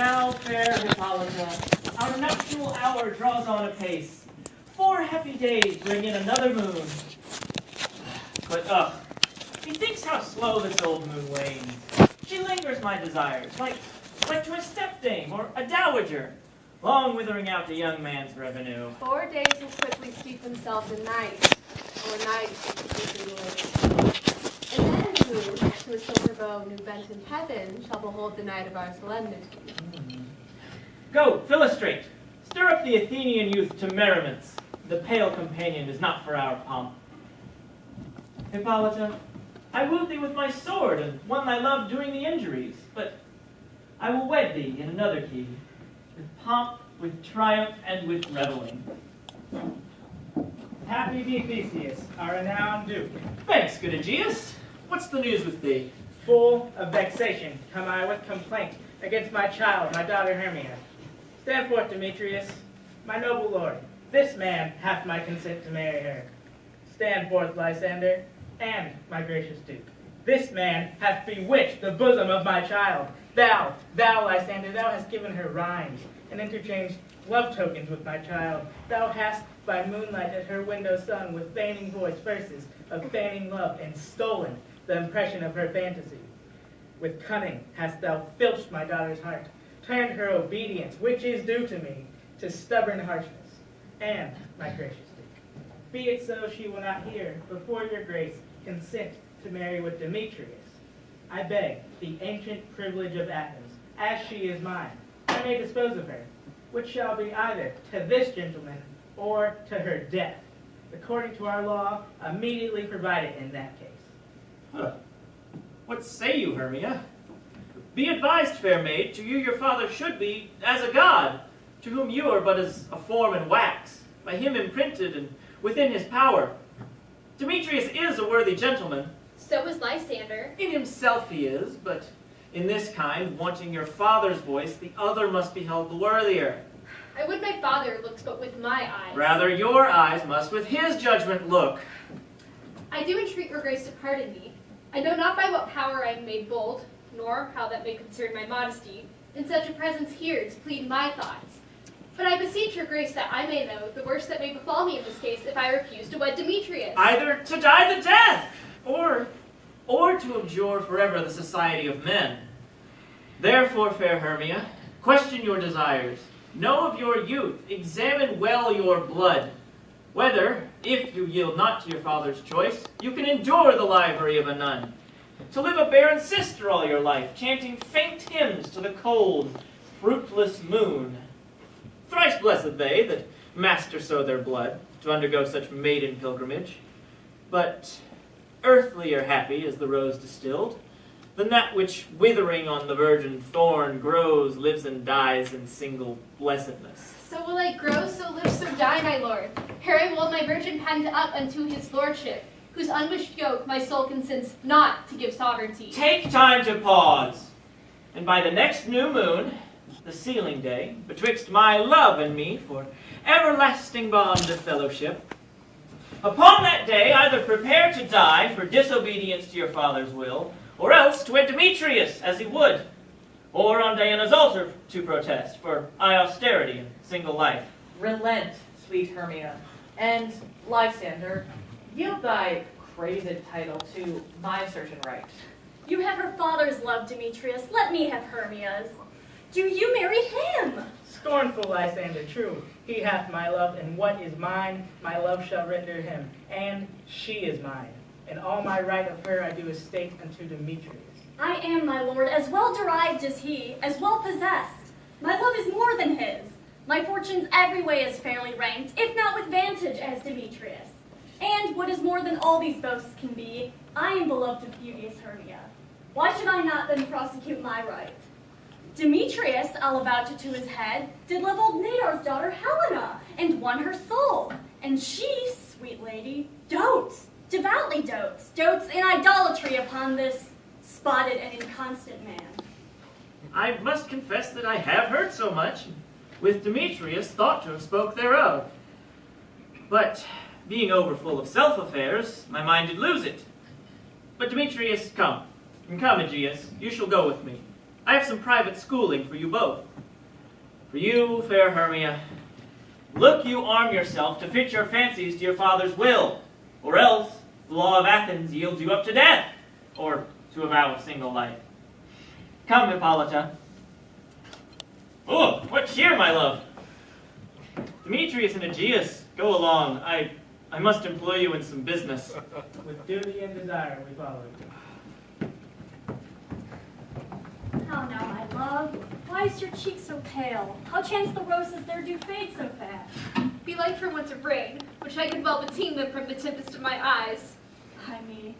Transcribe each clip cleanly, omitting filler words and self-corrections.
Now, fair Hippolyta, our nuptial hour draws on apace. 4 happy days bring in another moon. But, methinks how slow this old moon wanes. She lingers my desires, like to a stepdame or a dowager, long withering out a young man's revenue. 4 days will quickly steep themselves in night, or night quickly late. And then who, to a silver bow new bent in heaven, shall behold the night of our solemnity. Go, Philostrate, stir up the Athenian youth to merriments. The pale companion is not for our pomp. Hippolyta, I wooed thee with my sword, and won thy love doing the injuries, but I will wed thee in another key, with pomp, with triumph, and with reveling. Happy be Theseus, our renowned duke. Thanks, good Aegeus. What's the news with thee? Full of vexation come I with complaint against my child, my daughter Hermia. Stand forth, Demetrius, my noble lord. This man hath my consent to marry her. Stand forth, Lysander, and my gracious duke. This man hath bewitched the bosom of my child. Thou, Lysander, thou hast given her rhymes, and interchanged love tokens with my child. Thou hast by moonlight at her window sung with feigning voice verses of feigning love, and stolen the impression of her fantasy. With cunning hast thou filched my daughter's heart, turned her obedience, which is due to me, to stubborn harshness. And, my gracious duke, be it so she will not hear, before your grace, consent to marry with Demetrius. I beg the ancient privilege of Athens, as she is mine, I may dispose of her, which shall be either to this gentleman or to her death, according to our law, immediately provided in that case. Huh. What say you, Hermia? Be advised, fair maid, to you your father should be as a god, to whom you are but as a form in wax, by him imprinted and within his power. Demetrius is a worthy gentleman. So is Lysander. In himself he is, but in this kind, wanting your father's voice, the other must be held the worthier. I would my father looked but with my eyes. Rather, your eyes must with his judgment look. I do entreat your grace to pardon me. I know not by what power I am made bold, nor how that may concern my modesty, in such a presence here to plead my thoughts. But I beseech your grace that I may know the worst that may befall me in this case if I refuse to wed Demetrius. Either to die the death, or to abjure forever the society of men. Therefore, fair Hermia, question your desires, know of your youth, examine well your blood, whether, if you yield not to your father's choice, you can endure the livery of a nun, to live a barren sister all your life, chanting faint hymns to the cold, fruitless moon. Thrice blessed they that master so their blood, to undergo such maiden pilgrimage. But earthlier happy is the rose distilled, than that which, withering on the virgin thorn, grows, lives, and dies in single blessedness. So will I grow, so live, so die, my lord. Here I hold my virgin penned up unto his lordship, whose unwished yoke my soul consents not to give sovereignty. Take time to pause, and by the next new moon, the sealing day, betwixt my love and me for everlasting bond of fellowship, upon that day either prepare to die for disobedience to your father's will, or else to wed Demetrius as he would, or on Diana's altar to protest for austerity and single life. Relent, sweet Hermia, and Lysander, yield thy crazed title to my certain right. You have her father's love, Demetrius. Let me have Hermia's. Do you marry him? Scornful Lysander, true, he hath my love, and what is mine, my love shall render him, and she is mine. And all my right of her I do estate unto Demetrius. I am, my lord, as well derived as he, as well possessed. My love is more than his. My fortunes every way as fairly ranked, if not with vantage as Demetrius. And what is more than all these boasts can be, I am beloved of beauteous Hermia. Why should I not then prosecute my right? Demetrius, I'll avouch it to his head, did love old Nadar's daughter Helena, and won her soul. And she, sweet lady, dotes, devoutly dotes in idolatry upon this spotted and inconstant man. I must confess that I have heard so much, with Demetrius thought to have spoke thereof. But, being overfull of self-affairs, my mind did lose it. But Demetrius, come, Aegeus, you shall go with me. I have some private schooling for you both. For you, fair Hermia, look you arm yourself to fit your fancies to your father's will, or else the law of Athens yields you up to death, or to a vow of single life. Come, Hippolyta. Oh, what cheer, my love! Demetrius and Aegeus, go along. I must employ you in some business. With duty and desire, we follow you. How now, my love? Why is your cheek so pale? How chance the roses there do fade so fast? Belike for want of rain, which I could well beteem them from the tempest of my eyes. I mean,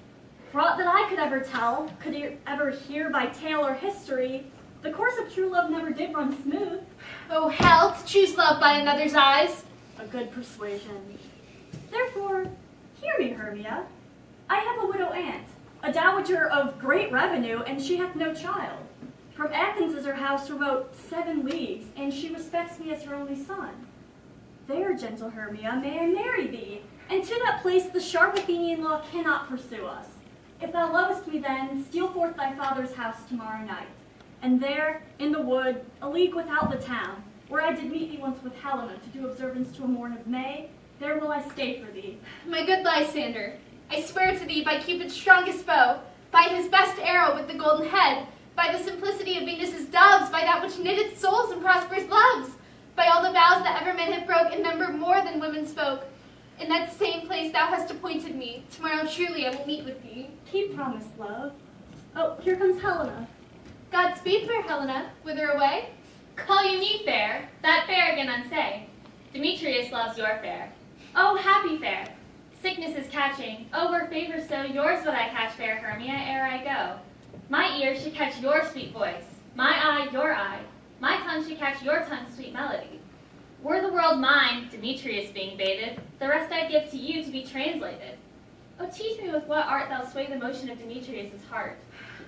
for aught that I could ever tell, could you ever hear by tale or history, the course of true love never did run smooth. Oh, hell, to choose love by another's eyes. A good persuasion. Therefore, hear me, Hermia. I have a widow aunt, a dowager of great revenue, and she hath no child. From Athens is her house remote 7 leagues, and she respects me as her only son. There, gentle Hermia, may I marry thee, and to that place the sharp Athenian law cannot pursue us. If thou lovest me then, steal forth thy father's house tomorrow night, and there, in the wood, a league without the town, where I did meet thee once with Helena to do observance to a morn of May, there will I stay for thee. My good Lysander, I swear to thee by Cupid's strongest bow, by his best arrow with the golden head, by the simplicity of Venus's doves, by that which knitteth souls and prospers loves, by all the vows that ever men have broke, and number more than women spoke. In that same place thou hast appointed me, tomorrow truly I will meet with thee. Keep promise, love. Oh, here comes Helena. Godspeed, fair Helena. Whither away? Call you me fair, that fair again unsay. Demetrius loves your fair. Oh, happy fair! Sickness is catching. Oh, were favor so, yours would I catch, fair Hermia, ere I go. My ear should catch your sweet voice, my eye your eye, my tongue should catch your tongue's sweet melody. Were the world mine, Demetrius being baited, the rest I'd give to you to be translated. Oh, teach me with what art thou sway the motion of Demetrius' heart.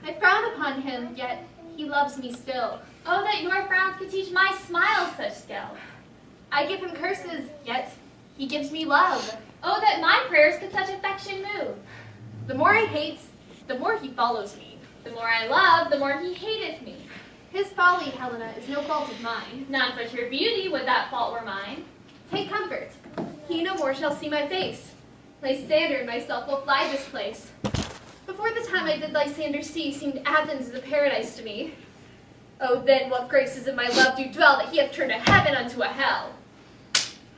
I frown upon him, yet he loves me still. Oh, that your frowns could teach my smiles such skill. I give him curses, yet he gives me love. Oh, that my prayers could such affection move. The more I hate, the more he follows me. The more I love, the more he hateth me. His folly, Helena, is no fault of mine. None but your beauty would that fault were mine. Take comfort. He no more shall see my face. Lysander and myself will fly this place. Before the time I did Lysander see, seemed Athens as a paradise to me. Oh, then what graces of my love do dwell, that he hath turned a heaven unto a hell.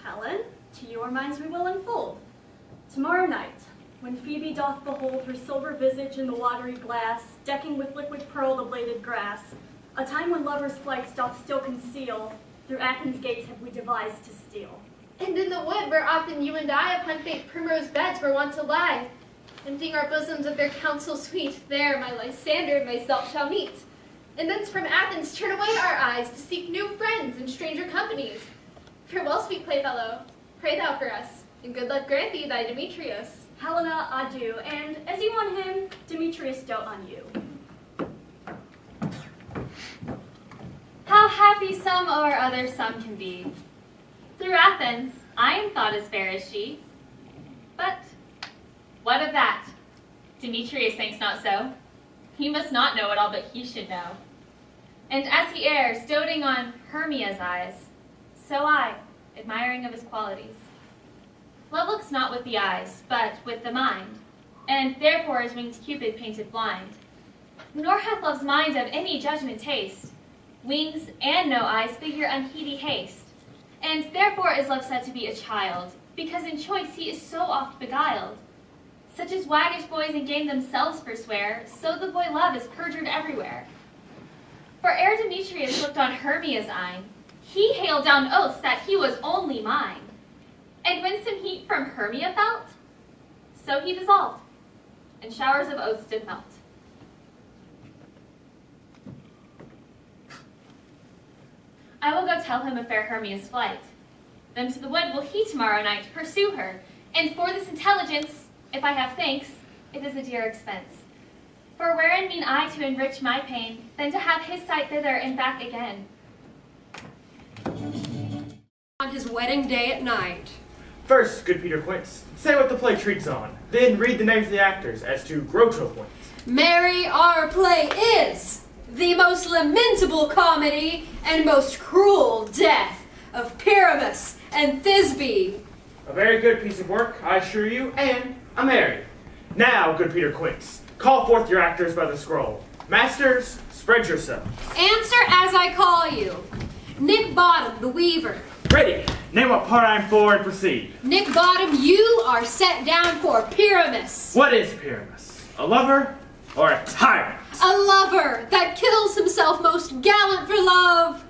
Helen, to your minds we will unfold. Tomorrow night, when Phoebe doth behold her silver visage in the watery glass, decking with liquid pearl the bladed grass, a time when lovers' flights doth still conceal, through Athens' gates have we devised to steal. And in the wood where often you and I upon faint primrose beds were wont to lie, emptying our bosoms of their counsel sweet, there my Lysander and myself shall meet. And thence from Athens turn away our eyes to seek new friends and stranger companies. Farewell, sweet playfellow. Pray thou for us, and good luck grant thee thy Demetrius. Helena, adieu, and as you on him, Demetrius dote on you. How happy some or other some can be. Through Athens, I am thought as fair as she. But what of that? Demetrius thinks not so. He must not know it all, but he should know. And as he errs, doting on Hermia's eyes, so I, admiring of his qualities. Love looks not with the eyes, but with the mind, and therefore is winged Cupid painted blind. Nor hath love's mind of any judgment taste. Wings and no eyes figure unheedy haste. And therefore is love said to be a child, because in choice he is so oft beguiled. Such as waggish boys in game themselves forswear, so the boy love is perjured everywhere. For ere Demetrius looked on Hermia's eyne, he hailed down oaths that he was only mine. And when some heat from Hermia felt, so he dissolved, and showers of oaths did melt. I will go tell him of fair Hermia's flight. Then to the wood will he tomorrow night pursue her, and for this intelligence, if I have thanks, it is a dear expense. For wherein mean I to enrich my pain, than to have his sight thither and back again. On his wedding day at night. First, good Peter Quince, say what the play treats on, then read the names of the actors as to Grotro points. Marry, our play is the most lamentable comedy and most cruel death of Pyramus and Thisbe. A very good piece of work, I assure you, and I'm married. Now, good Peter Quince, call forth your actors by the scroll. Masters, spread yourselves. Answer as I call you. Nick Bottom, the weaver. Ready. Name what part I'm for and proceed. Nick Bottom, you are set down for Pyramus. What is Pyramus? A lover or a tyrant? A lover that kills himself most gallant for love.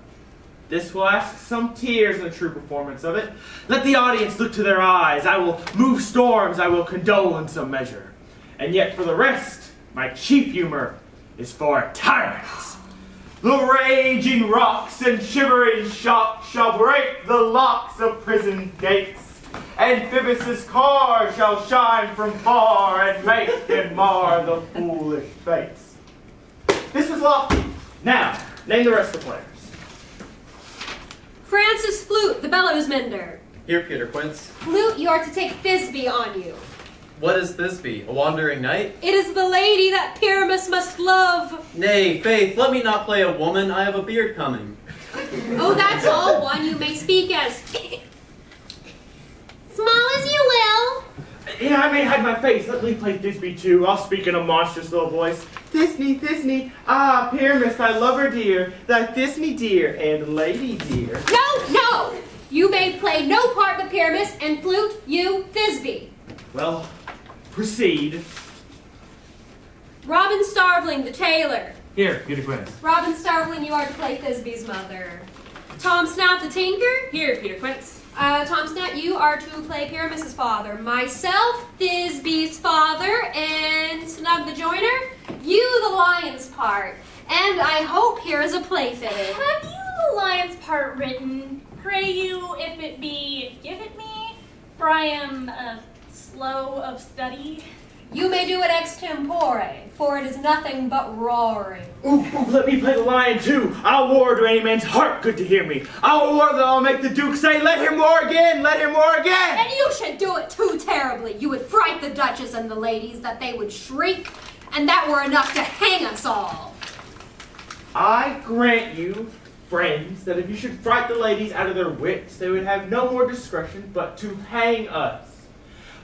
This will ask some tears in the true performance of it. Let the audience look to their eyes. I will move storms. I will condole in some measure. And yet for the rest, my chief humor is for a tyrant. The raging rocks and shivering shocks shall break the locks of prison gates. And Phoebus' car shall shine from far and make and mar the foolish fates. This was lofty. Now, name the rest of the players. Francis Flute, the bellows mender. Here, Peter Quince. Flute, you are to take Thisbe on you. What is Thisbe, a wandering knight? It is the lady that Pyramus must love. Nay, Faith, let me not play a woman. I have a beard coming. Oh, that's all one. You may speak as small as you will. Yeah, I may hide my face. Let me play Thisbe too. I'll speak in a monstrous little voice. Thisbe, Thisbe, ah, Pyramus, thy lover dear, thy Thisbe dear, and lady dear. No! You may play no part but Pyramus, and Flute, you, Thisbe. Well, proceed. Robin Starveling, the tailor. Here, Peter Quince. Robin Starveling, you are to play Thisbe's mother. Tom Snout, the tinker. Here, Peter Quince. Tom Snout, you are to play Pyramus's father. Myself, Thisbe's father, and Snug the joiner, you the lion's part. And I hope here is a play fitted. Have you the lion's part written? Pray you, if it be given me, for I am slow of study. You may do it extempore, for it is nothing but roaring. Ooh, let me play the lion too. I'll roar to any man's heart good to hear me. I'll roar that I'll make the Duke say, let him roar again, let him roar again. And you should do it too terribly. You would fright the Duchess and the ladies that they would shriek, and that were enough to hang us all. I grant you, friends, that if you should fright the ladies out of their wits, they would have no more discretion but to hang us.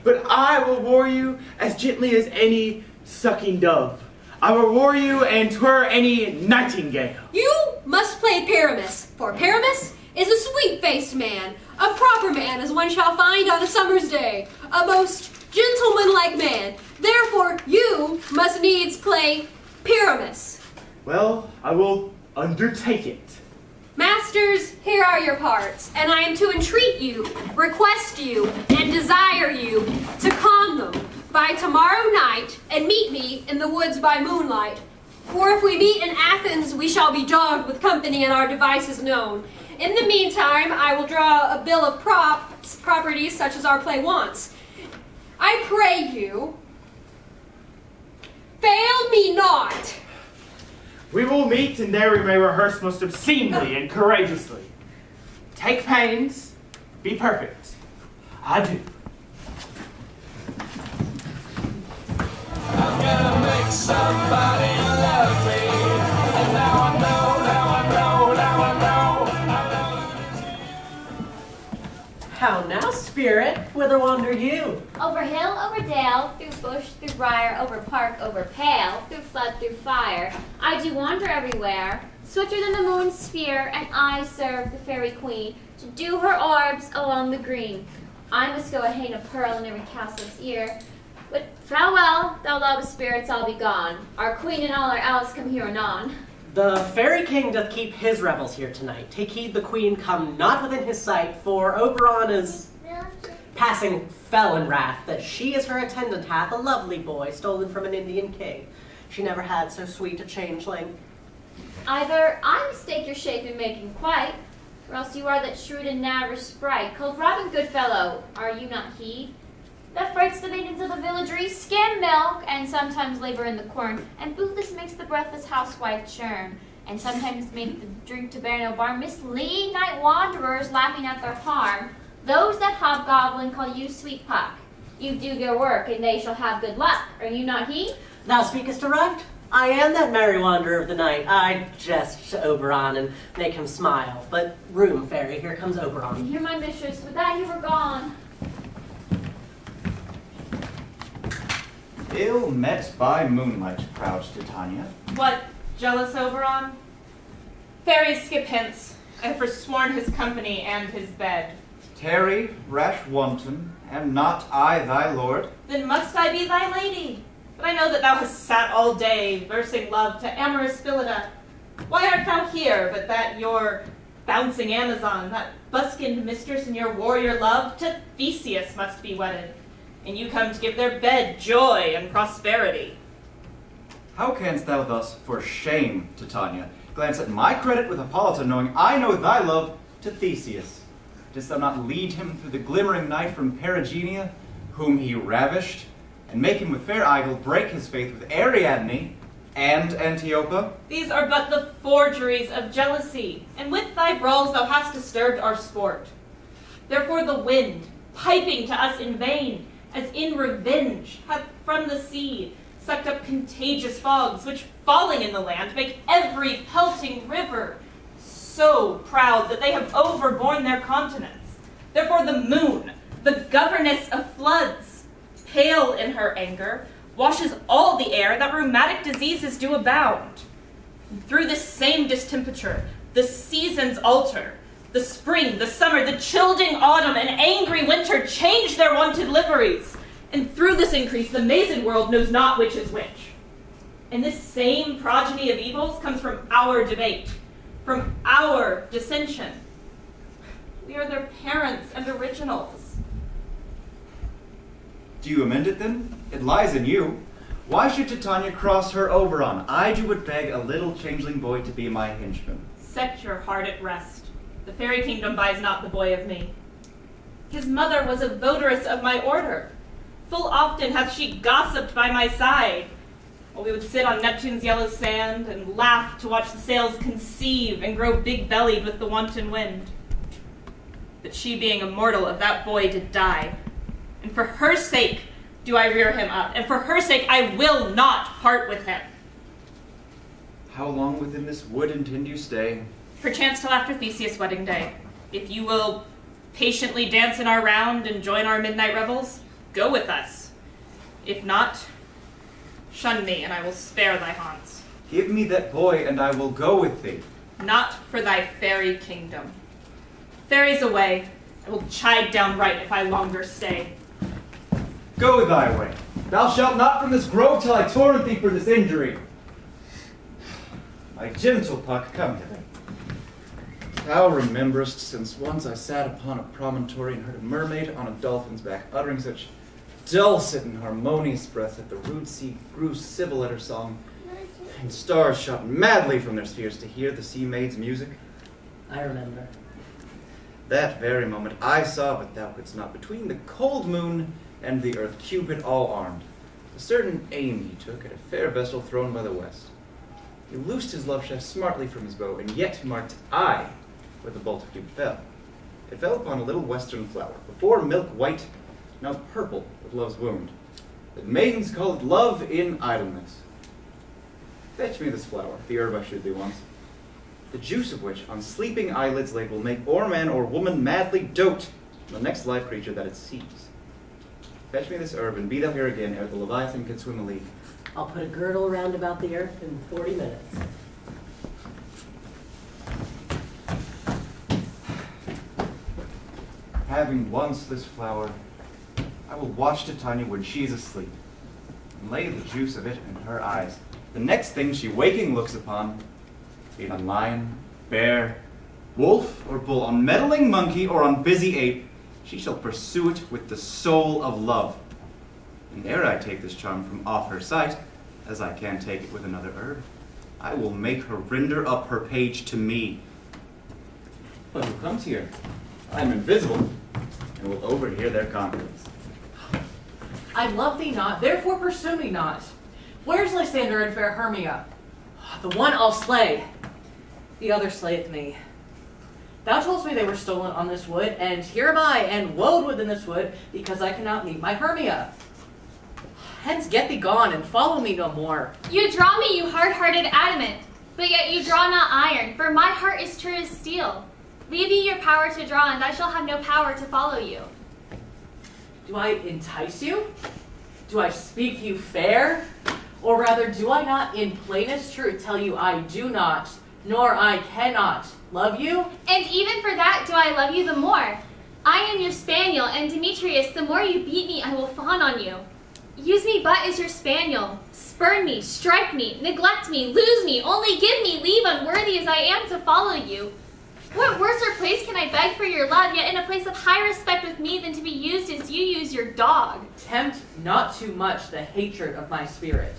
But I will roar you as gently as any sucking dove. I will roar you and twir any nightingale. You must play Pyramus, for Pyramus is a sweet-faced man, a proper man as one shall find on a summer's day, a most gentlemanlike man. Therefore, you must needs play Pyramus. Well, I will undertake it. Masters, here are your parts, and I am to entreat you, request you, and desire you to con them by tomorrow night and meet me in the woods by moonlight. For if we meet in Athens, we shall be dogged with company and our devices known. In the meantime, I will draw a bill of properties such as our play wants. I pray you, fail me not. We will meet, and there we may rehearse most obscenely and courageously. Take pains, be perfect. Adieu. I'm gonna make somebody love me. And now I know, now I know, now I know. How now, spirit? Whither wander you? Over hill, over dale, through bush, through briar, over park, over pale, through flood, through fire. I do wander everywhere, swifter than the moon's sphere, and I serve the fairy queen to do her orbs along the green. I must go and hang a pearl in every castle's ear. But farewell, thou love of spirits, all be gone. Our queen and all our elves come here anon. The fairy king doth keep his revels here tonight. Take heed the queen come not within his sight, for Oberon is passing fell in wrath, that she as her attendant hath a lovely boy stolen from an Indian king. She never had so sweet a changeling. Either I mistake your shape in making quite, or else you are that shrewd and narrow sprite, called Robin Goodfellow, are you not he? That frights the maidens of the villagery, skim milk, and sometimes labor in the corn, and bootless makes the breathless housewife churn, and sometimes make the drink to bear no barn, mislead night wanderers, laughing at their harm. Those that hobgoblin call you sweet puck. You do their work, and they shall have good luck. Are you not he? Thou speakest aright. I am that merry wanderer of the night. I jest to Oberon and make him smile. But room, fairy, here comes Oberon. You're my mistress. With that, you were gone. Ill met by moonlight, proud Titania. What, jealous Oberon? Fairies skip hence. I have forsworn his company and his bed. Tarry, rash wanton, am not I thy lord? Then must I be thy lady? But I know that thou hast sat all day, versing love to amorous Phillida. Why art thou here, but that your bouncing Amazon, that buskined mistress and your warrior love, to Theseus must be wedded, and you come to give their bed joy and prosperity? How canst thou thus, for shame, Titania, glance at my credit with Hippolyta, knowing I know thy love to Theseus? Didst thou not lead him through the glimmering night from Perigenia, whom he ravished, and make him with fair Igel break his faith with Ariadne and Antiopa? These are but the forgeries of jealousy, and with thy brawls thou hast disturbed our sport. Therefore the wind, piping to us in vain, as in revenge, hath from the sea sucked up contagious fogs, which falling in the land make every pelting river so proud that they have overborne their continents. Therefore the moon, the governess of floods, pale in her anger, washes all the air that rheumatic diseases do abound. And through this same distemperature, the seasons alter. The spring, the summer, the chilling autumn, and angry winter change their wonted liveries. And through this increase, the mazed world knows not which is which. And this same progeny of evils comes from our debate, from our dissension. We are their parents and originals. Do you amend it then? It lies in you. Why should Titania cross her Oberon? I do but beg a little changeling boy to be my henchman. Set your heart at rest. The fairy kingdom buys not the boy of me. His mother was a votaress of my order. Full often hath she gossiped by my side, while we would sit on Neptune's yellow sand and laugh to watch the sails conceive and grow big-bellied with the wanton wind. But she, being immortal, of that boy did die. And for her sake do I rear him up, and for her sake I will not part with him. How long within this wood intend you stay? Perchance till after Theseus' wedding day. If you will patiently dance in our round and join our midnight revels, go with us. If not, shun me, and I will spare thy haunts. Give me that boy, and I will go with thee. Not for thy fairy kingdom. Fairies away, I will chide downright if I longer stay. Go thy way. Thou shalt not from this grove till I torment thee for this injury. My gentle Puck, come hither. Thou rememberest, since once I sat upon a promontory and heard a mermaid on a dolphin's back uttering such dulcet and harmonious breath that the rude sea grew civil at her song, and stars shot madly from their spheres to hear the sea maid's music? I remember. That very moment I saw, but thou couldst not, between the cold moon and the earth, Cupid all armed. A certain aim he took at a fair vessel thrown by the west. He loosed his love shaft smartly from his bow, and yet marked I where the bolt of Cupid fell. It fell upon a little western flower, before milk white, now purple with love's wound. The maidens call it love in idleness. Fetch me this flower, the herb I shewed thee once, the juice of which on sleeping eyelids laid will make or man or woman madly dote on the next live creature that it sees. Fetch me this herb, and be thou here again ere the Leviathan can swim a league. I'll put a girdle round about the earth in 40 minutes. Having once this flower, I will watch Titania when she is asleep, and lay the juice of it in her eyes. The next thing she waking looks upon, be it on lion, bear, wolf, or bull, on meddling monkey, or on busy ape, she shall pursue it with the soul of love. And ere I take this charm from off her sight, as I can take it with another herb, I will make her render up her page to me. But who comes here? I am invisible, and will overhear their conference. I love thee not, therefore pursue me not. Where's Lysander and fair Hermia? The one I'll slay, the other slayeth me. Thou toldst me they were stolen on this wood, and here am I, and woed within this wood, because I cannot meet my Hermia. Hence get thee gone, and follow me no more. You draw me, you hard-hearted adamant, but yet you draw not iron, for my heart is true as steel. Leave ye your power to draw, and I shall have no power to follow you. Do I entice you? Do I speak you fair? Or rather, do I not in plainest truth tell you I do not, nor I cannot love you? And even for that do I love you the more. I am your spaniel, and Demetrius, the more you beat me, I will fawn on you. Use me but as your spaniel. Spurn me, strike me, neglect me, lose me, only give me leave unworthy as I am to follow you. What worser place can I beg for your love, yet in a place of high respect with me than to be used as you use your dog? Tempt not too much the hatred of my spirit,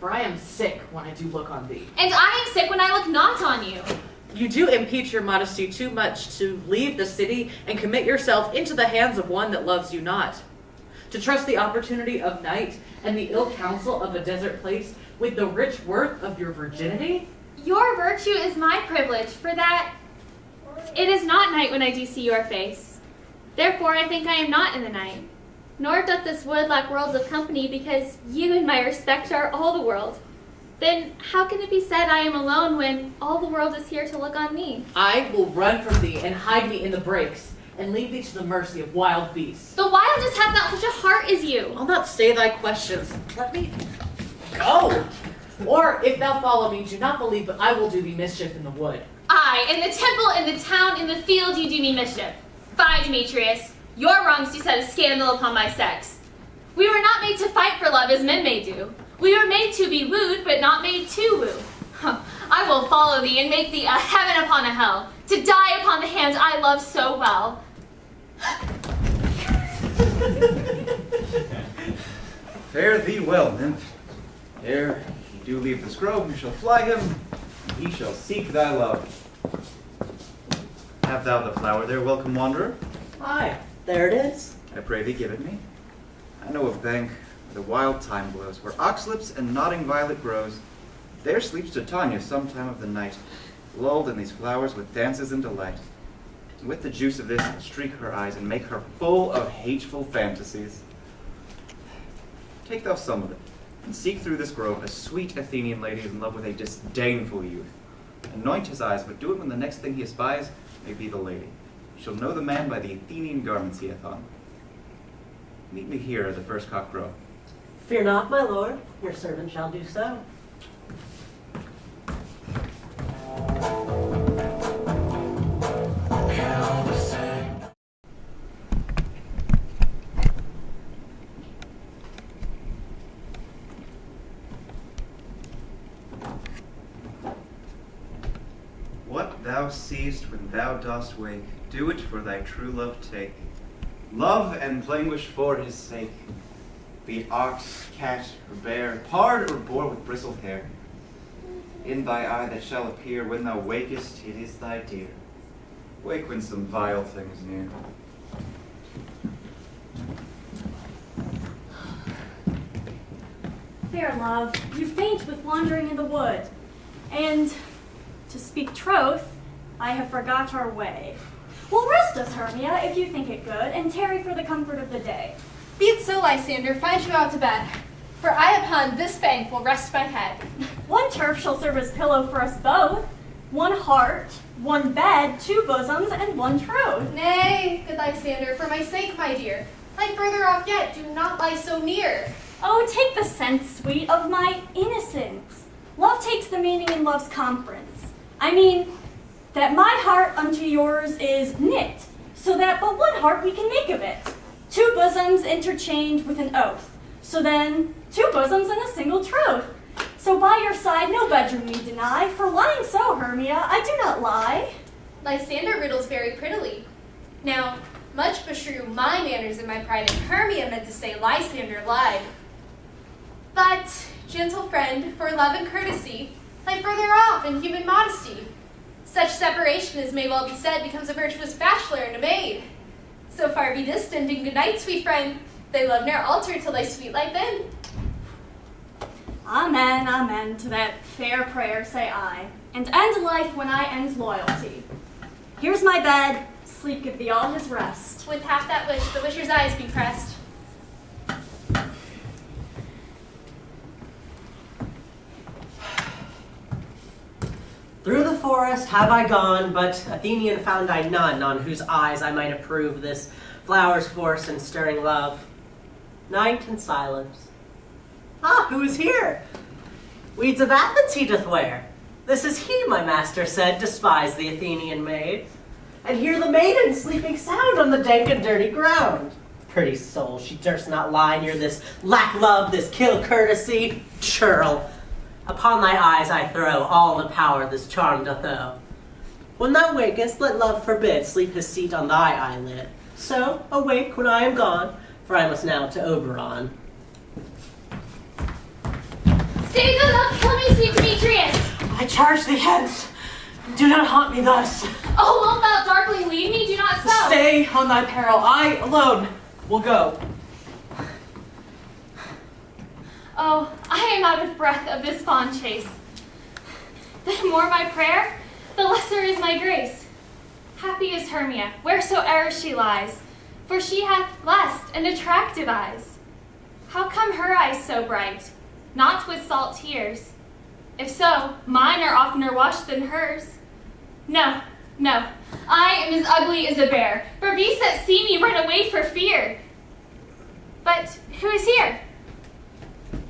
for I am sick when I do look on thee. And I am sick when I look not on you. You do impeach your modesty too much to leave the city and commit yourself into the hands of one that loves you not. To trust the opportunity of night and the ill counsel of a desert place with the rich worth of your virginity? Your virtue is my privilege, for that it is not night when I do see your face. Therefore I think I am not in the night. Nor doth this wood lack worlds of company, because you in my respect are all the world. Then how can it be said I am alone when all the world is here to look on me? I will run from thee and hide me in the brakes, and leave thee to the mercy of wild beasts. The wildest have not such a heart as you. I'll not stay thy questions. Let me go. Or if thou follow me, do not believe, but I will do thee mischief in the wood. Aye, in the temple, in the town, in the field, you do me mischief. Fie, Demetrius. Your wrongs do set a scandal upon my sex. We were not made to fight for love as men may do. We were made to be wooed, but not made to woo. I will follow thee and make thee a heaven upon a hell, to die upon the hand I love so well. Fare thee well, nymph. Ere he do leave this grove, you shall fly him, and he shall seek thy love. Have thou the flower there, welcome wanderer? Aye, there it is. I pray thee give it me. I know a bank where the wild thyme blows, where oxlips and nodding violet grows. There sleeps Titania some time of the night, lulled in these flowers with dances and delight. And with the juice of this, streak her eyes and make her full of hateful fantasies. Take thou some of it, and seek through this grove a sweet Athenian lady in love with a disdainful youth. Anoint his eyes, but do it when the next thing he espies may be the lady. Shall know the man by the Athenian garments he hath on. Meet me here at the first cock crow. Fear not, my lord, your servant shall do so. What thou seest when thou dost wake, do it for thy true love take. Love and languish for his sake. Be it ox, cat, or bear, pard or boar with bristled hair. In thy eye that shall appear when thou wakest, it is thy dear. Wake when some vile thing is near. Fair love, you faint with wandering in the wood, and, to speak troth, I have forgot our way. Well, rest us, Hermia, if you think it good, and tarry for the comfort of the day. Be it so, Lysander, find you out to bed, for I upon this bank will rest my head. One turf shall serve as pillow for us both, one heart, one bed, two bosoms, and one troth. Nay, good Lysander, for my sake, my dear, I'm further off yet, do not lie so near. Oh, take the sense, sweet, of my innocence. Love takes the meaning in love's conference. I mean, that my heart unto yours is knit, so that but one heart we can make of it. Two bosoms interchained with an oath, so then two bosoms and a single troth. So by your side no bedroom we deny, for lying so, Hermia, I do not lie. Lysander riddles very prettily. Now, much beshrew my manners and my pride, and Hermia meant to say Lysander lied. But, gentle friend, for love and courtesy, lie further off in human modesty. Such separation, as may well be said, becomes a virtuous bachelor and a maid. So far be distant, and good night, sweet friend. Thy love ne'er alter till thy sweet life end. Amen, amen, to that fair prayer say I, and end life when I end loyalty. Here's my bed, sleep give thee all his rest. With half that wish, the wisher's eyes be pressed. Through the forest have I gone, but Athenian found I none on whose eyes I might approve this flower's force and stirring love. Night and silence. Ah, who is here? Weeds of Athens he doth wear. This is he, my master said, despise the Athenian maid. And hear the maiden sleeping sound on the dank and dirty ground. Pretty soul, she durst not lie near this lack love, this kill courtesy. Churl, upon thy eyes I throw all the power this charm doth owe. When thou wakest, let love forbid sleep his seat on thy eyelid. So awake when I am gone, for I must now to Oberon. Stay, do not kill me, sweet Demetrius! I charge thee hence. Do not haunt me thus. Oh, wilt thou darkly leave me? Do not so. Stay on thy peril. I alone will go. Oh, I am out of breath of this fond chase. The more my prayer, the lesser is my grace. Happy is Hermia, wheresoe'er she lies, for she hath blessed and attractive eyes. How come her eyes so bright? Not with salt tears. If so, mine are oftener washed than hers. No, no, I am as ugly as a bear, for beasts that see me run away for fear. But who is here?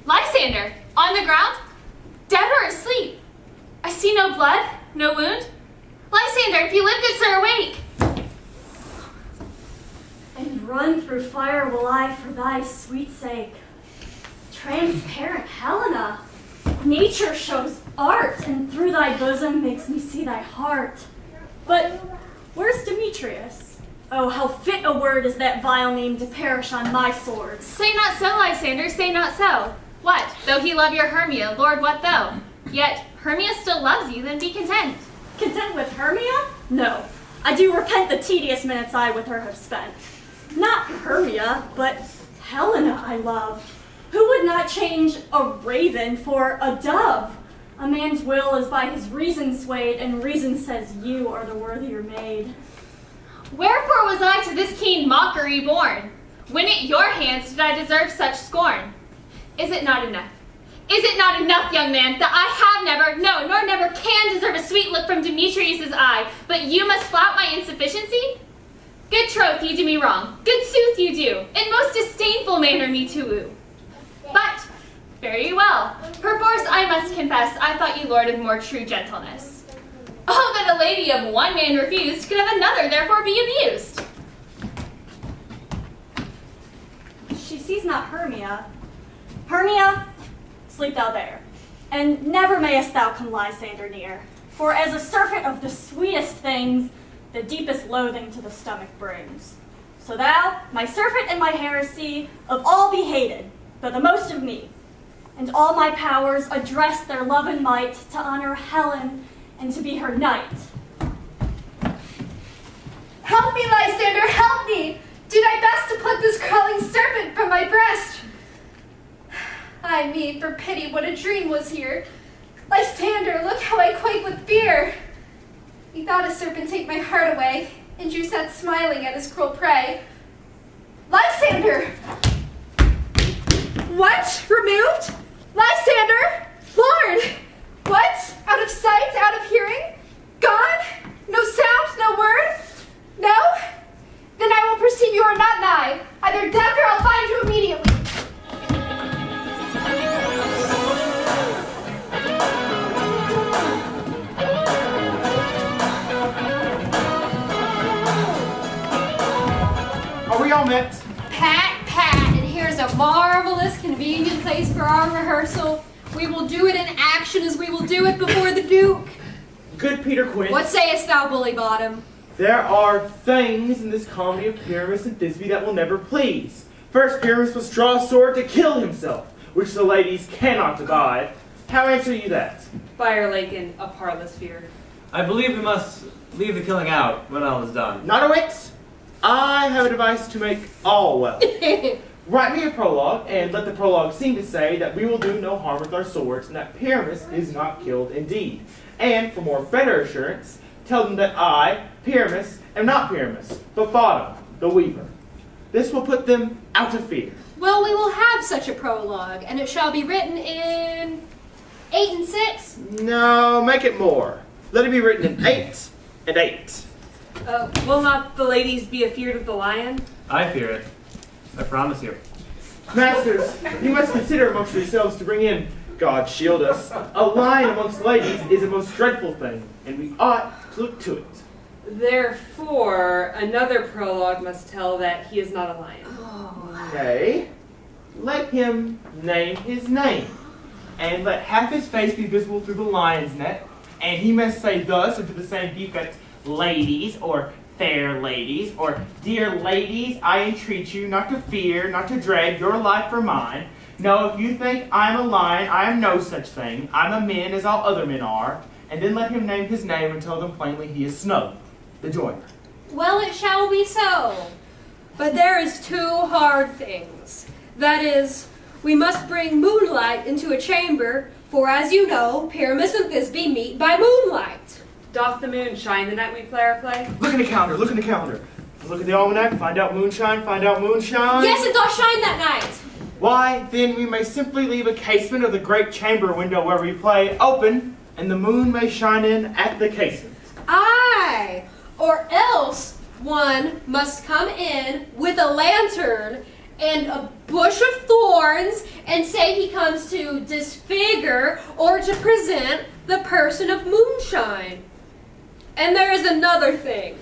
Lysander, on the ground, dead or asleep. I see no blood, no wound. Lysander, if you live, good sir, awake. And run through fire will I for thy sweet sake. Transparent Helena, nature shows art, and through thy bosom makes me see thy heart. But where's Demetrius? Oh, how fit a word is that vile name to perish on my sword. Say not so, Lysander, say not so. What, though he love your Hermia, Lord, what though? Yet Hermia still loves you, then be content. Content with Hermia? No, I do repent the tedious minutes I with her have spent. Not Hermia, but Helena I love. Who would not change a raven for a dove? A man's will is by his reason swayed, and reason says you are the worthier maid. Wherefore was I to this keen mockery born? When at your hands did I deserve such scorn? Is it not enough? Is it not enough, young man, that I have never, no, nor never can deserve a sweet look from Demetrius's eye, but you must flout my insufficiency? Good troth, you do me wrong. Good sooth you do. In most disdainful manner me to woo. But, very well. Perforce I must confess, I thought you lord of more true gentleness. Oh, that a lady of one man refused could have another, therefore be abused. She sees not Hermia. Hermia, sleep thou there, and never mayest thou come Lysander near. For as a serpent of the sweetest things, the deepest loathing to the stomach brings. So thou, my serpent and my heresy, of all be hated, but the most of me, and all my powers address their love and might to honor Helen and to be her knight. Help me, Lysander, help me! Do thy best to pluck this crawling serpent from my breast. Ay me, for pity, what a dream was here. Lysander, look how I quake with fear. Methought a serpent take my heart away, and you sat smiling at his cruel prey. Lysander! What? Removed? Lysander? Lord! What? Out of sight, out of hearing? Gone? No sound, no word? No? Then I will perceive you are not nigh. Either death or I'll find you immediately. Are we all met? Pat, and here's a marvelous, convenient place for our rehearsal. We will do it in action as we will do it before the Duke. Good Peter Quinn. What sayest thou, Bully Bottom? There are things in this comedy of Pyramus and Thisbe that will never please. First, Pyramus must draw a sword to kill himself, which the ladies cannot abide. How answer you that? Fire Lake in a parlous fear. I believe we must leave the killing out when all is done. Not a wit. I have a device to make all well. Write me a prologue, and let the prologue seem to say that we will do no harm with our swords, and that Pyramus is not killed indeed. And for more better assurance, tell them that I, Pyramus, am not Pyramus, but Bottom, the weaver. This will put them out of fear. Well, we will have such a prologue, and it shall be written in 8 and 6. No, make it more. Let it be written in 8 and 8. Will not the ladies be afeard of the lion? I fear it. I promise you. Masters, you must consider amongst yourselves to bring in, God shield us, a lion amongst ladies is a most dreadful thing, and we ought to look to it. Therefore, another prologue must tell that he is not a lion. Nay, let him name his name, and let half his face be visible through the lion's net, and he must say thus, or to the same defect, ladies, or fair ladies, or dear ladies, I entreat you not to fear, not to dread your life for mine. No, if you think I am a lion, I am no such thing. I'm a man as all other men are. And then let him name his name and tell them plainly he is Snow, the joiner. Well, it shall be so. But there is 2 hard things. That is, we must bring moonlight into a chamber, for as you know, Pyramus and Thisbe meet by moonlight. Doth the moon shine the night we play our play? Look in the calendar, look in the calendar. Look at the almanac, find out moonshine, find out moonshine. Yes, it doth shine that night. Why, then we may simply leave a casement of the great chamber window where we play open, and the moon may shine in at the casement. Aye, or else one must come in with a lantern and a bush of thorns and say he comes to disfigure or to present the person of moonshine. And there is another thing.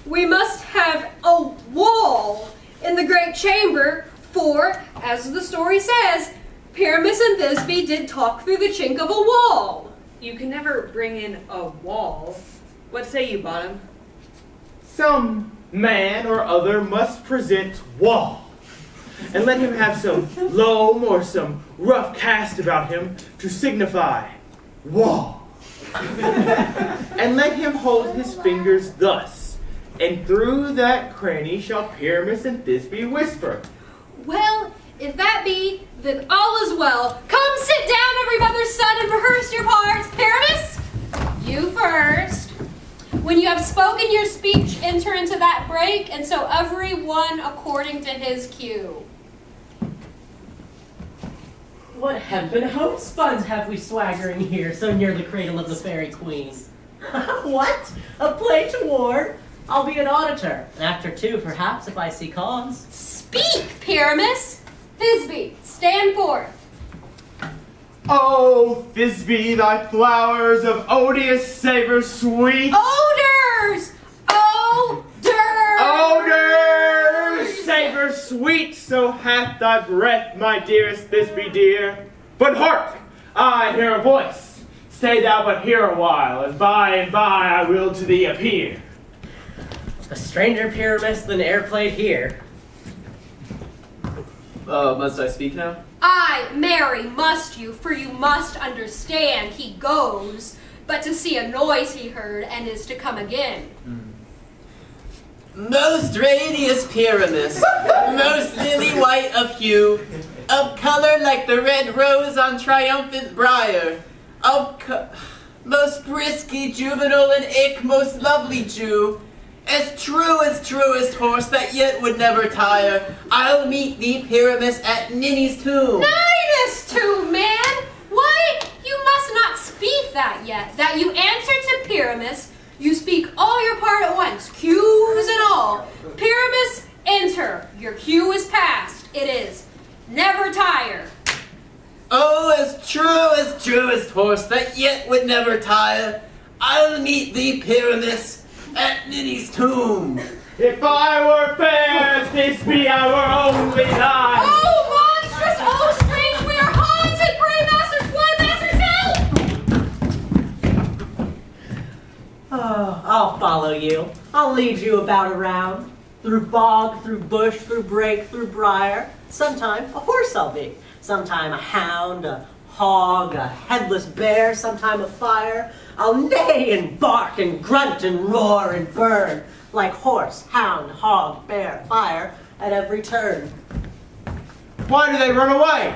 We must have a wall in the great chamber, for, as the story says, Pyramus and Thisbe did talk through the chink of a wall. You can never bring in a wall. What say you, Bottom? Some man or other must present wall, and let him have some loam or some rough cast about him to signify wall. And let him hold his fingers thus, and through that cranny shall Pyramus and Thisbe whisper. Well, if that be, then all is well. Come sit down, every mother's son, and rehearse your parts. Pyramus, you first. When you have spoken your speech, enter into that break, and so every one according to his cue. What hempen homespuns have we swaggering here, so near the cradle of the fairy queen? What? A play toward? I'll be an auditor, an actor too, perhaps, if I see cause. Speak, Pyramus! Thisbe, stand forth. Oh, Thisbe, thy flowers of odious savor sweet. Odors! Odors! Odors! Savor sweet, so hath thy breath, my dearest Thisbe dear. But hark! I hear a voice. Stay thou but here a while, and by I will to thee appear. A stranger Pyramus than e'er played here. Must I speak now? Aye, marry, must you, for you must understand he goes, but to see a noise he heard, and is to come again. Most radius Pyramus, most lily white of hue, of color like the red rose on triumphant briar, most brisky, juvenile, and most lovely Jew, as truest horse that yet would never tire, I'll meet thee, Pyramus, at Ninny's tomb. Ninny's tomb, man! Why, you must not speak that yet. That you answer to Pyramus, you speak all your part at once, cues and all. Pyramus, enter. Your cue is past. It is never tire. Oh, as truest horse that yet would never tire, I'll meet thee, Pyramus, at Ninny's tomb. If I were fair, Thisbe, I were only thine. Oh, monstrous! Oh, strange! We are haunted! Pray, masters, why, masters, help! Oh, I'll follow you. I'll lead you about around. Through bog, through bush, through brake, through briar. Sometime a horse I'll be. Sometime a hound, a hog, a headless bear. Sometime a fire. I'll neigh and bark and grunt and roar and burn, like horse, hound, hog, bear, fire, at every turn. Why do they run away?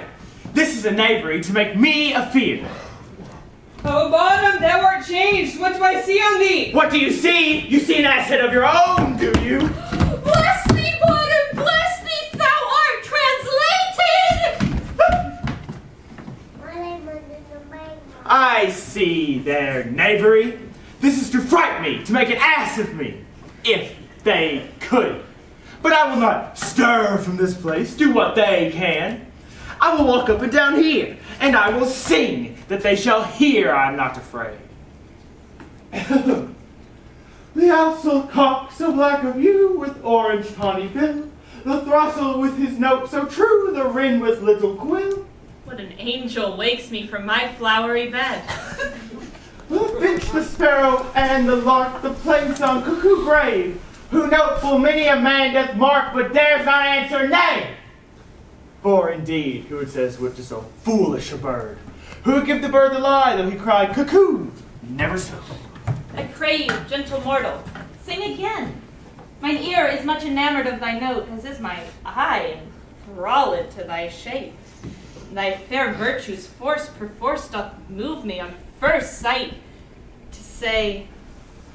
This is a knavery to make me afeard. Oh, Bottom, thou art changed. What do I see on thee? What do you see? You see an asset of your own, do you? Bless thee, Bottom! Bless thee! Thou art translated! I see their knavery. This is to frighten me, to make an ass of me, if they could. But I will not stir from this place, do what they can. I will walk up and down here, and I will sing, that they shall hear I am not afraid. The owl cock so black of hue, with orange tawny bill, the throstle with his note so true, the wren with little quill. What an angel wakes me from my flowery bed. The finch, the sparrow, and the lark, the plain-sung cuckoo grave, who note full many a man doth mark, but dares not answer nay. For indeed, who it says would to so foolish a bird, who would give the bird the lie, though he cried cuckoo, never so. I pray you, gentle mortal, sing again. Mine ear is much enamored of thy note, as is my eye enthralled to thy shape. Thy fair virtues force perforce doth move me on first sight to say,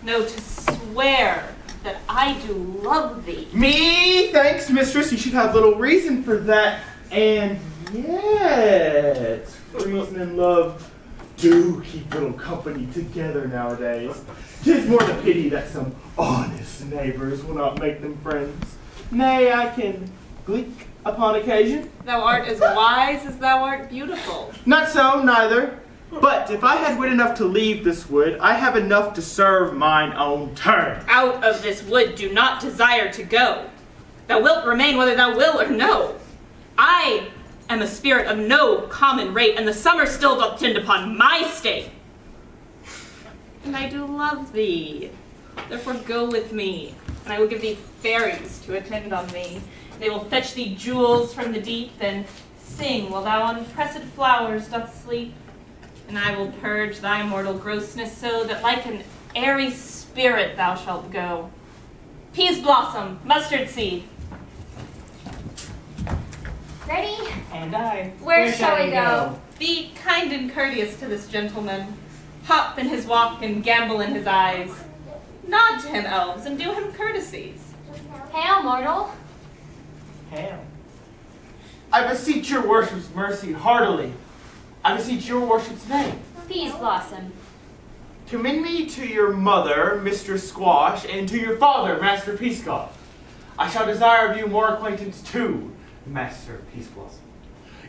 no, to swear that I do love thee. Me, thanks, mistress, you should have little reason for that, and yet, reason and love do keep little company together nowadays. 'Tis more the pity that some honest neighbors will not make them friends. Nay, I can gleek upon occasion. Thou art as wise as thou art beautiful. Not so, neither. But if I had wit enough to leave this wood, I have enough to serve mine own turn. Out of this wood do not desire to go. Thou wilt remain whether thou will or no. I am a spirit of no common rate, and the summer still doth tend upon my state. And I do love thee. Therefore go with me, and I will give thee fairies to attend on thee. They will fetch thee jewels from the deep, and sing while thou on pressed flowers doth sleep. And I will purge thy mortal grossness so that like an airy spirit thou shalt go. Peas blossom, mustard seed. Ready? And I. Where shall we go? Be kind and courteous to this gentleman. Hop in his walk and gambol in his eyes. Nod to him, elves, and do him courtesies. Hail, mortal. Hail. I beseech your worship's mercy heartily. I beseech your worship's name. Peas blossom. Commend me to your mother, Mistress Squash, and to your father, Master Peascod. I shall desire of you more acquaintance too, Master Peaceblossom.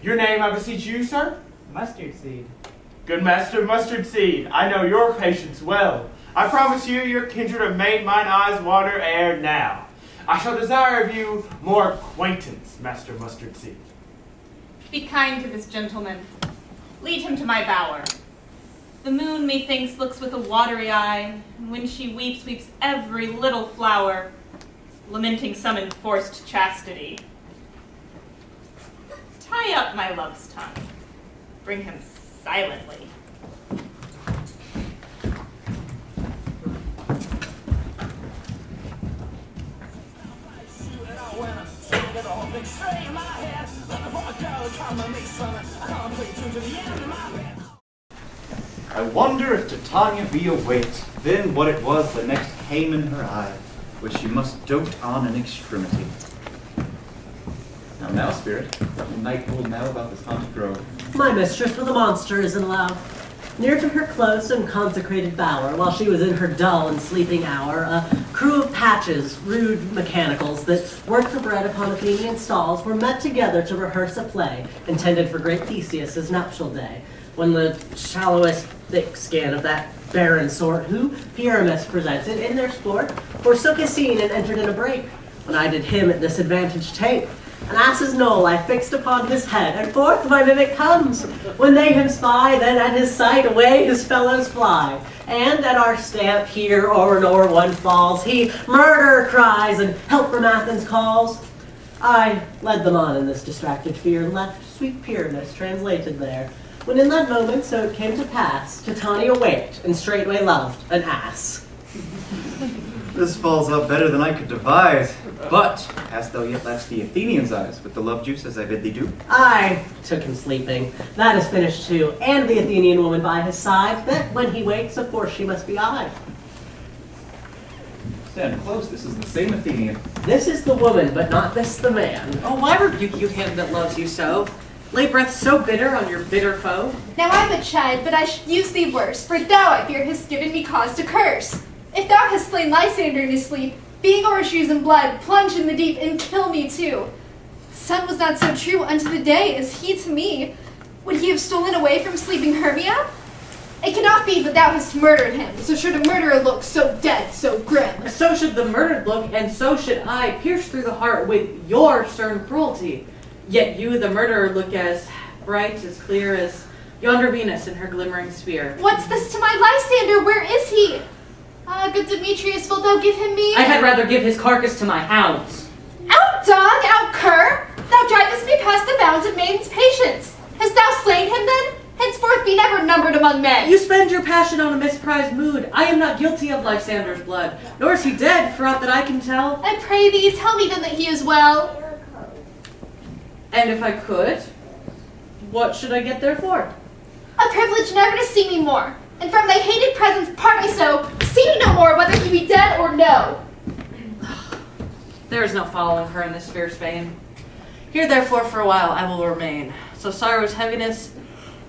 Your name, I beseech you, sir? Mustard seed. Good Master Mustard Seed, I know your patience well. I promise you your kindred have made mine eyes water ere now. I shall desire of you more acquaintance, Master Mustard Seed. Be kind to this gentleman. Lead him to my bower. The moon, methinks, looks with a watery eye, and when she weeps, weeps every little flower, lamenting some enforced chastity. Tie up my love's tongue. Bring him silently. I wonder if Titania be awake, then what it was the next came in her eye, which she must dote on in extremity. Now, spirit, what will night hold now about this haunted grove? My mistress with a monster is in love. Near to her close and consecrated bower, while she was in her dull and sleeping hour, a crew of patches, rude mechanicals, that worked for bread upon Athenian stalls, were met together to rehearse a play intended for great Theseus' nuptial day, when the shallowest thick skin of that barren sort who Pyramus presented in their sport forsook his scene and entered in a break, when I did him at disadvantage take. An ass's knoll I fixed upon his head, and forth my mimic comes. When they him spy, then at his sight away his fellows fly. And at our stamp here o'er nor one falls, he murder cries and help from Athens calls. I led them on in this distracted fear, and left sweet Pyramus translated there. When in that moment so it came to pass, Titania waked, and straightway loved an ass. This falls out better than I could devise. But hast thou yet latched the Athenian's eyes with the love juice as I bid thee do? I took him sleeping. That is finished too, and the Athenian woman by his side, that when he wakes, of course she must be I. Stand close, this is the same Athenian. This is the woman, but not this the man. Oh, why rebuke you him that loves you so? lay breath so bitter on your bitter foe? Now I'm a chid, but I should use thee worse, for thou, I fear, hast given me cause to curse. If thou hast slain Lysander in his sleep, being o'ershoes in blood, plunge in the deep and kill me too. The sun was not so true unto the day as he to me. Would he have stolen away from sleeping Hermia? It cannot be but thou hast murdered him, so should a murderer look so dead, so grim. So should the murdered look, and so should I, pierce through the heart with your stern cruelty. Yet you, the murderer, look as bright, as clear as yonder Venus in her glimmering sphere. What's this to my Lysander? Where is he? Good Demetrius, wilt thou give him me? I had rather give his carcass to my hounds. Out dog, out cur! Thou drivest me past the bounds of maiden's patience. Hast thou slain him then? Henceforth be never numbered among men. You spend your passion on a misprized mood. I am not guilty of Lysander's blood, nor is he dead, for aught that I can tell. I pray thee, tell me then that he is well. And if I could, what should I get therefore? A privilege never to see me more, and from thy hated presence part me so, see me no more, whether he be dead or no. There is no following her in this fierce vein. Here therefore for a while I will remain, so sorrow's heaviness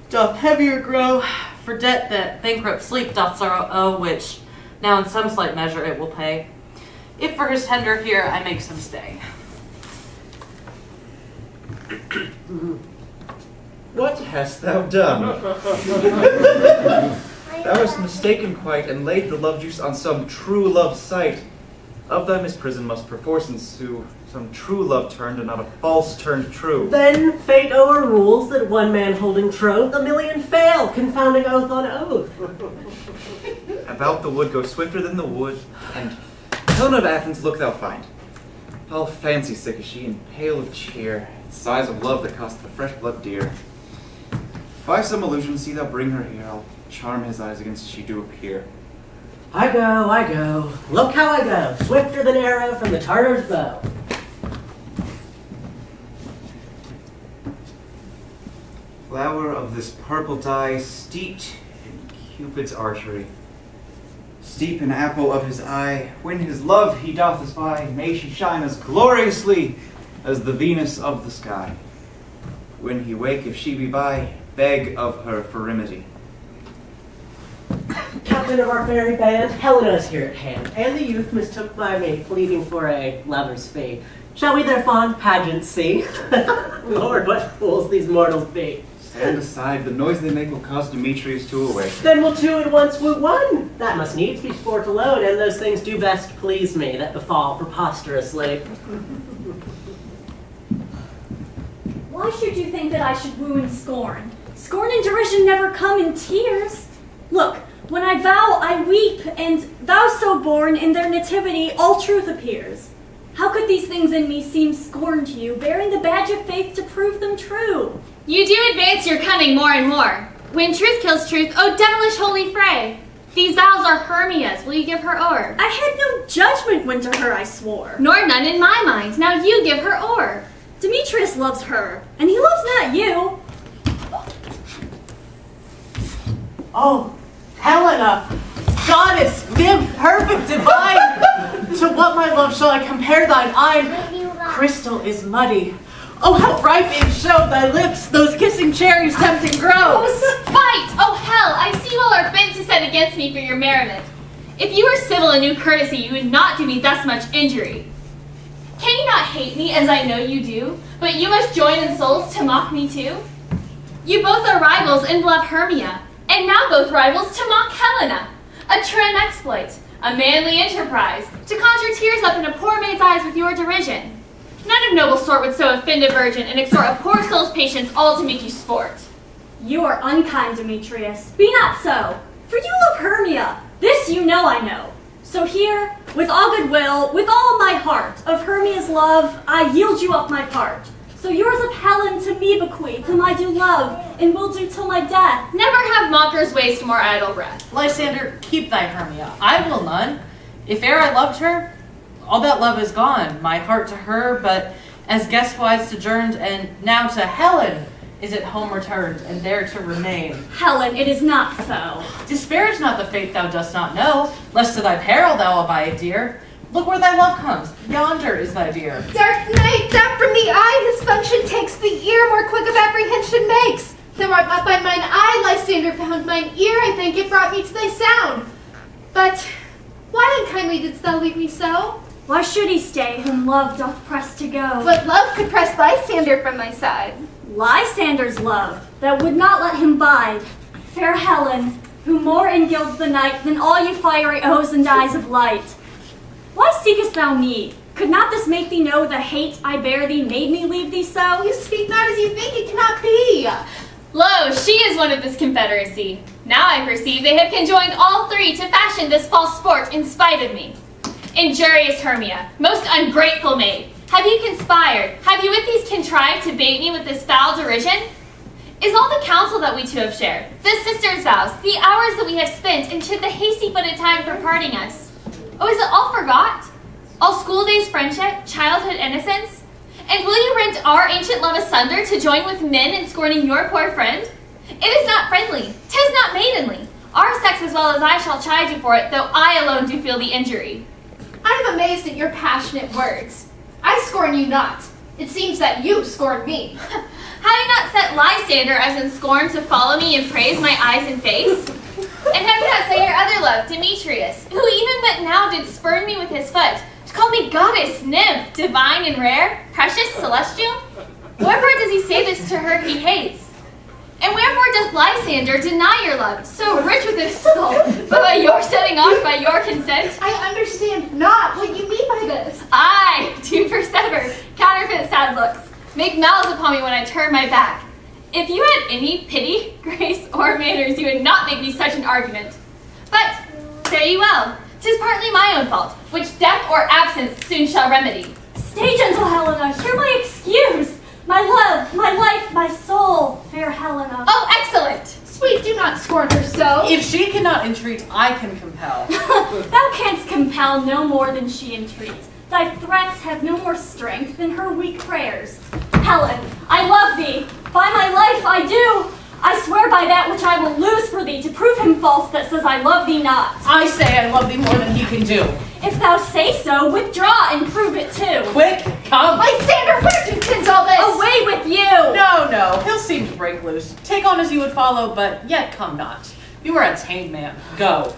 doth heavier grow, for debt that bankrupt sleep doth sorrow owe, which now in some slight measure it will pay. If for his tender here I make some stay. What hast thou done? Thou hast mistaken quite, and laid the love juice on some true love sight. Of thy misprison must perforce ensue some true love turned, and not a false turned true. Then fate o'errules that one man holding troth, a million fail, confounding oath on oath. About the wood go swifter than the wood, and Helen of Athens look thou find. All fancy sick is she, and pale of cheer, sighs of love that cost the fresh blood dear. By some illusion see thou bring her here, I'll charm his eyes against she do appear. I go, look how I go, swifter than arrow from the Tartar's bow. Flower of this purple dye, steeped in Cupid's archery. Steep in apple of his eye, when his love he doth espy, may she shine as gloriously as the Venus of the sky. When he wake, if she be by, beg of her for remedy. Captain of our fairy band, Helena is here at hand, and the youth mistook by me, pleading for a lover's fee. Shall we their fond pageant see? Lord, what fools these mortals be! Stand aside, the noise they make will cause Demetrius to awake. Then will two at once woo one. That must needs be sport alone, and those things do best please me that befall preposterously. Why should you think that I should woo and scorn? Scorn and derision never come in tears. Look, when I vow, I weep, and thou so born, in their nativity all truth appears. How could these things in me seem scorn to you, bearing the badge of faith to prove them true? You do advance your cunning more and more. When truth kills truth, oh devilish holy fray! These vows are Hermia's, will you give her o'er? I had no judgment when to her I swore. Nor none in my mind, now you give her o'er. Demetrius loves her, and he loves not you. Oh, Helena, goddess, nymph, perfect, divine, to what my love shall I compare thine eye? Crystal is muddy. Oh, how ripe in show thy lips, those kissing cherries tempting grow. Oh, spite! Oh, hell! I see you all are bent to set against me for your merriment. If you were civil and knew courtesy, you would not do me thus much injury. Can you not hate me, as I know you do, but you must join in souls to mock me too? You both are rivals and love Hermia, and now both rivals to mock Helena. A trim exploit, a manly enterprise, to conjure tears up in a poor maid's eyes with your derision. None of noble sort would so offend a virgin and extort a poor soul's patience all to make you sport. You are unkind, Demetrius. Be not so, for you love Hermia. This you know I know. So here, with all goodwill, with all my heart, of Hermia's love, I yield you up my part. So yours of Helen to me bequeath, whom I do love, and will do till my death. Never have mockers waste more idle breath. Lysander, keep thy Hermia. I will none. If e'er I loved her, all that love is gone, my heart to her, but as guest-wise sojourned, and now to Helen is it home returned, and there to remain. Helen, it is not so. Disparage not the fate thou dost not know, lest to thy peril thou abide, dear. Look where thy love comes. Yonder is thy dear. Dark night, that from the eye his function takes, the ear more quick of apprehension makes. Thou art not by mine eye, Lysander, found mine ear, I think it brought me to thy sound. But why unkindly didst thou leave me so? Why should he stay whom love doth press to go? What love could press Lysander from my side? Lysander's love, that would not let him bide. Fair Helen, who more engilds the night than all you fiery O's and eyes of light. Why seekest thou me? Could not this make thee know the hate I bear thee made me leave thee so? You speak not as you think, it cannot be. Lo, she is one of this confederacy. Now I perceive they have conjoined all three to fashion this false sport in spite of me. Injurious Hermia, most ungrateful maid, have you conspired, have you with these contrived to bait me with this foul derision? Is all the counsel that we two have shared, the sisters' vows, the hours that we have spent, and should the hasty-footed time for parting us? Oh, is it all forgot? All school days' friendship, childhood innocence? And will you rend our ancient love asunder to join with men in scorning your poor friend? It is not friendly, 'tis not maidenly. Our sex as well as I shall chide you for it, though I alone do feel the injury. I am amazed at your passionate words. I scorn you not. It seems that you scorn me. Have you not set Lysander as in scorn to follow me and praise my eyes and face? And have you not set your other love, Demetrius, who even but now did spurn me with his foot, to call me goddess, nymph, divine and rare, precious, celestial? Wherefore does he say this to her he hates? And wherefore doth Lysander deny your love, so rich with his soul, but by your setting off by your consent? I understand not what you mean by this. I do persever, counterfeit sad looks, make malice upon me when I turn my back. If you had any pity, grace, or manners, you would not make me such an argument. But fare you well, 'tis partly my own fault, which death or absence soon shall remedy. Stay, gentle Helena, hear my excuse. My love, my life, my soul, fair Helena. Oh, excellent! Sweet, do not scorn her so. If she cannot entreat, I can compel. Thou canst compel no more than she entreats. Thy threats have no more strength than her weak prayers. Helen, I love thee. By my life, I do. I swear by that which I will lose for thee to prove him false that says I love thee not. I say I love thee more than he can do. If thou say so, withdraw and prove it too. Quick, come. Lysander, where do pins all this? Away with you. No, he'll seem to break loose. Take on as you would follow, but yet come not. You are a tamed man. Go.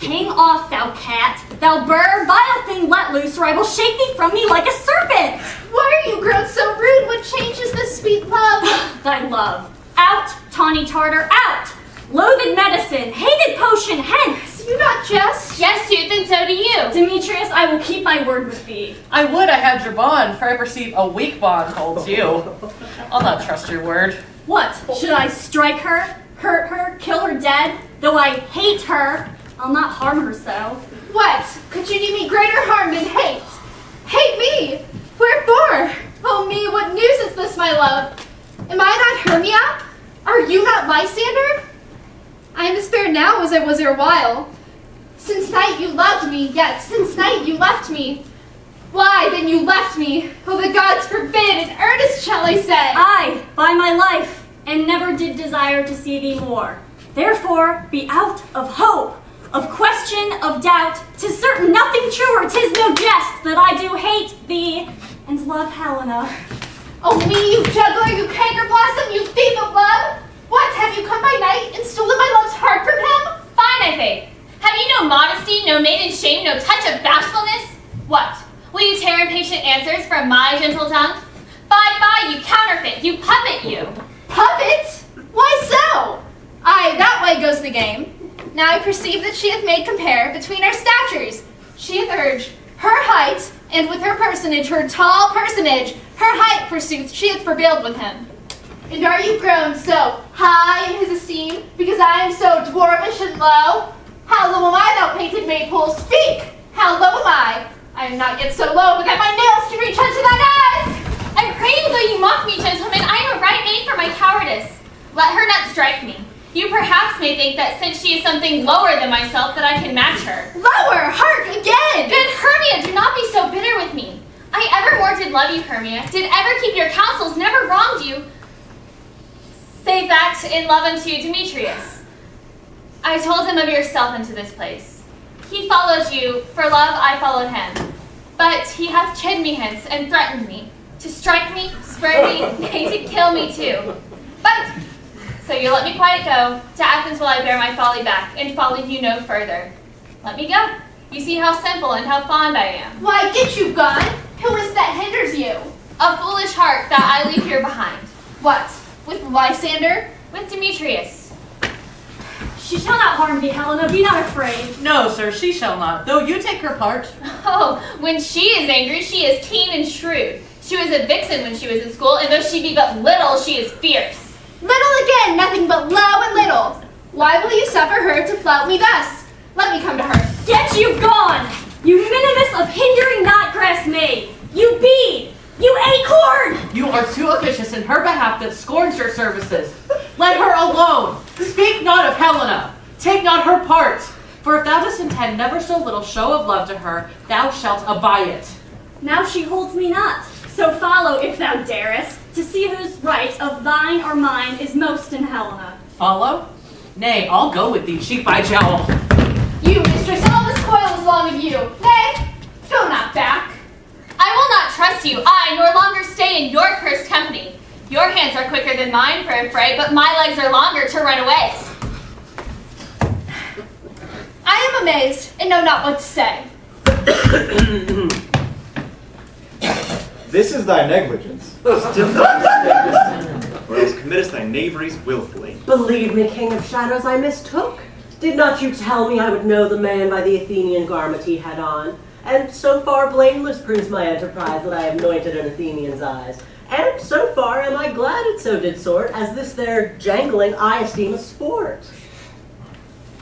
Hang off, thou cat, thou burr, vile thing let loose, or I will shake thee from me like a serpent. Why are you grown so rude? What changes this sweet love? Thy love. Out, tawny Tartar, out! Loathed medicine, hated potion, hence! You not jest? Yes, sooth, and so do you. Demetrius, I will keep my word with thee. I would I had your bond, for I perceive a weak bond holds you. I'll not trust your word. What, should I strike her, hurt her, kill her dead? Though I hate her, I'll not harm her so. What? Could you do me greater harm than hate? Hate me? Wherefore? Oh me, what news is this, my love? Am I not Hermia? Are you not Lysander? I am as fair now as I was erewhile. Since night you loved me, yet since night you left me. Why, then you left me? Oh, the gods forbid, in earnest shall I say. Aye, by my life, and never did desire to see thee more. Therefore, be out of hope, of question, of doubt. 'Tis certain nothing truer, 'tis no jest, that I do hate thee and love Helena. Oh me, you juggler, you canker blossom, you thief of love! What, have you come by night and stolen my love's heart from him? Fine, I faith. Have you no modesty, no maiden shame, no touch of bashfulness? What, will you tear impatient answers from my gentle tongue? Fie, you counterfeit, you puppet, you! Puppet? Why so? Aye, that way goes the game. Now I perceive that she hath made compare between our statures. She hath urged her height, and with her personage, her tall personage, her height, forsooth, she hath prevailed with him. And are you grown so high in his esteem, because I am so dwarfish and low? How low am I, thou painted maypole? Speak! How low am I? I am not yet so low, but that my nails can reach unto thine eyes! I pray you, though you mock me, gentlemen, I am a right maid for my cowardice. Let her not strike me. You perhaps may think that since she is something lower than myself, that I can match her. Lower! Hark again! Good Hermia, do not be so bitter with me. I evermore did love you, Hermia, did ever keep your counsels, never wronged you, save that in love unto Demetrius. I told him of yourself into this place. He followed you, for love I followed him. But he hath chid me hence, and threatened me, to strike me, spurn me, nay, to kill me too. But, so you let me quiet go, to Athens will I bear my folly back, and follow you no further. Let me go. You see how simple and how fond I am. Why, get you gone? Who is that hinders you? A foolish heart that I leave here behind. What, with Lysander? With Demetrius. She shall not harm thee, Helena, be not afraid. No, sir, she shall not, though you take her part. Oh, when she is angry, she is keen and shrewd. She was a vixen when she was in school, and though she be but little, she is fierce. Little again, nothing but low and little. Why will you suffer her to flout me thus? Let me come to her. Get you gone, you minimus of hindering not grass maid, you bead, you acorn! You are too officious in her behalf that scorns your services. Let her alone. Speak not of Helena. Take not her part. For if thou dost intend never so little show of love to her, thou shalt abide it. Now she holds me not, so follow if thou darest, to see whose right of thine or mine is most in Helena. Follow? Nay, I'll go with thee, cheek by jowl. You, mistress, all this coil is long of you. Nay, go not back. I will not trust you, I nor longer stay in your cursed company. Your hands are quicker than mine for a fray, but my legs are longer to run away. I am amazed, and know not what to say. This is thy negligence. Still not or else committest thy knaveries willfully. Believe me, King of Shadows, I mistook. Did not you tell me I would know the man by the Athenian garment he had on? And so far blameless proves my enterprise that I have anointed an Athenian's eyes. And so far am I glad it so did sort, as this there jangling I esteem a sport.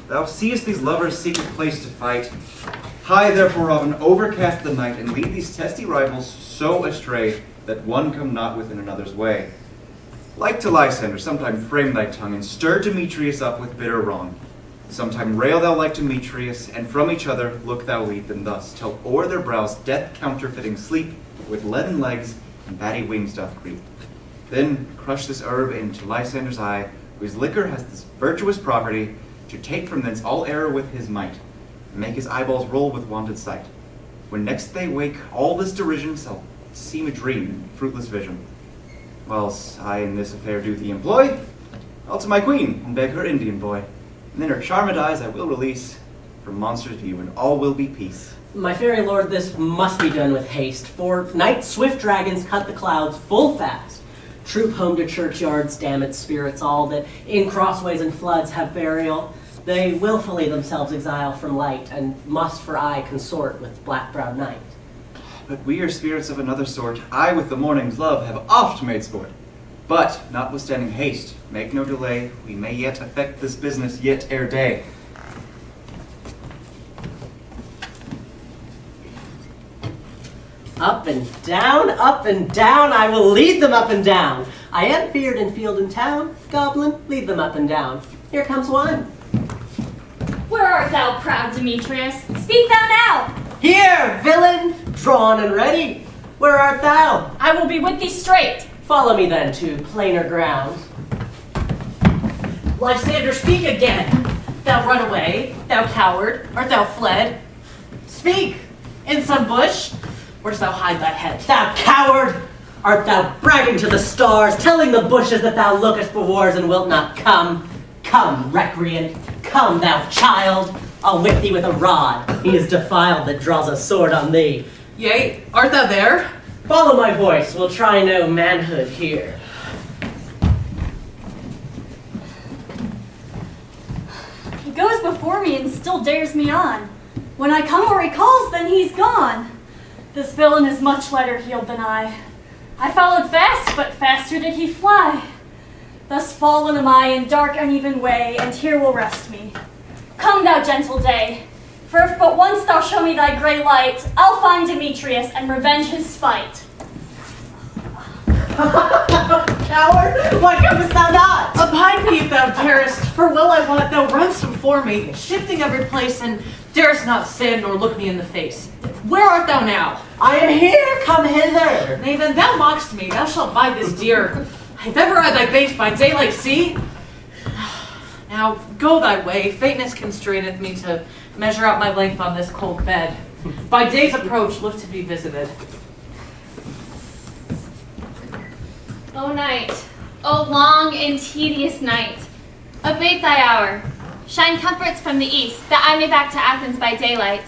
Thou seest these lovers seek a place to fight. Hie therefore, Robin, overcast the night, and lead these testy rivals so astray that one come not within another's way. Like to Lysander, sometime frame thy tongue, and stir Demetrius up with bitter wrong. Sometime rail thou like Demetrius, and from each other look thou lead them thus, till o'er their brows death counterfeiting sleep, with leaden legs and batty wings doth creep. Then crush this herb into Lysander's eye, whose liquor has this virtuous property, to take from thence all error with his might, and make his eyeballs roll with wonted sight. When next they wake, all this derision shall seem a dream, fruitless vision. Whilst I in this affair do thee employ, I'll to my queen, and beg her Indian boy, and then her charmed eyes I will release from monster's view, and all will be peace. My fairy lord, this must be done with haste, for night's swift dragons cut the clouds full fast. Troop home to churchyards, damned spirits all, that in crossways and floods have burial. They willfully themselves exile from light, and must for aye consort with black-browed night. But we are spirits of another sort. I with the morning's love have oft made sport. But, notwithstanding haste, make no delay, we may yet effect this business yet ere day. Up and down, I will lead them up and down. I am feared in field and town. Goblin, lead them up and down. Here comes one. Where art thou, proud Demetrius? Speak thou now! Here, villain, drawn and ready. Where art thou? I will be with thee straight. Follow me then to plainer ground. Lysander, speak again. Thou run away, thou coward, art thou fled? Speak, in some bush, where'st thou hide thy head? Thou coward! Art thou bragging to the stars, telling the bushes that thou lookest for wars and wilt not come? Come, recreant, come, thou child. I'll whip thee with a rod. He is defiled that draws a sword on thee. Yea, art thou there? Follow my voice, we'll try no manhood here. He goes before me and still dares me on. When I come where he calls, then he's gone. This villain is much lighter heeled than I. I followed fast, but faster did he fly. Thus fallen am I in dark uneven way, and here will rest me. Come, thou gentle day, for if but once thou show me thy grey light, I'll find Demetrius and revenge his spite. Coward, why comest thou not? Abide me if thou darest, for well I wot thou runst before me, shifting every place, and darest not stand nor look me in the face. Where art thou now? I am here, come hither. Nay, then thou mockst me, thou shalt bide this deer. If ever I thy bait by daylight see. Now go thy way, faintness constraineth me to measure out my length on this cold bed. By day's approach, look to be visited. O night, O long and tedious night, abate thy hour. Shine comforts from the east, that I may back to Athens by daylight,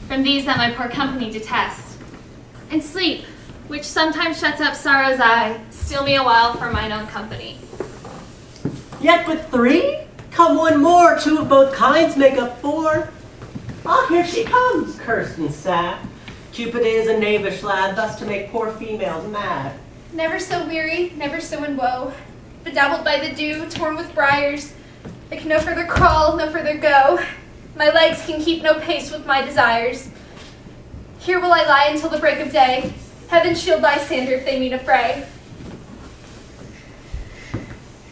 from these that my poor company detest. And sleep, which sometimes shuts up sorrow's eye, still me a while for mine own company. Yet but 3? Come one more, 2 of both kinds make up 4. Ah, here she comes, cursed and sad. Cupid is a knavish lad, thus to make poor females mad. Never so weary, never so in woe, bedabbled by the dew, torn with briars. I can no further crawl, no further go. My legs can keep no pace with my desires. Here will I lie until the break of day. Heaven shield Lysander if they meet a fray.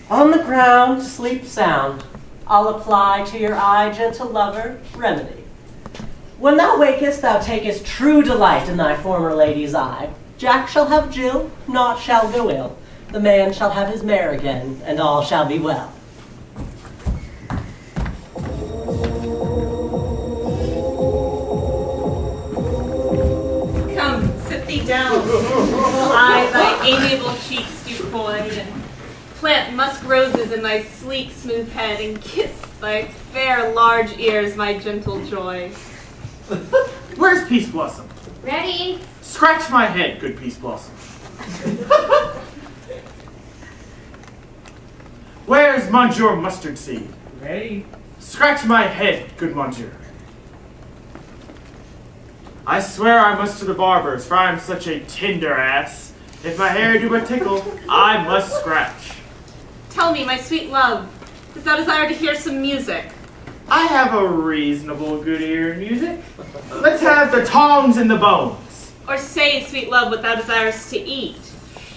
On the ground, sleep sound. I'll apply to your eye, gentle lover, remedy. When thou wakest, thou takest true delight in thy former lady's eye. Jack shall have Jill, naught shall go ill. The man shall have his mare again, and all shall be well. Come, sit thee down. I thy amiable cheeks do void, and plant musk roses in thy sleek, smooth head, and kiss thy fair, large ears, my gentle joy. Where's Peace Blossom? Ready? Scratch my head, good Peace Blossom. Where's Monsieur Mustard Seed? Ready? Scratch my head, good Monsieur. I swear I must to the barber's, for I am such a tender ass. If my hair do but tickle, I must scratch. Tell me, my sweet love, dost thou desire to hear some music? I have a reasonable good ear in music. Let's have the tongs and the bones. Or say, sweet love, what thou desirest to eat.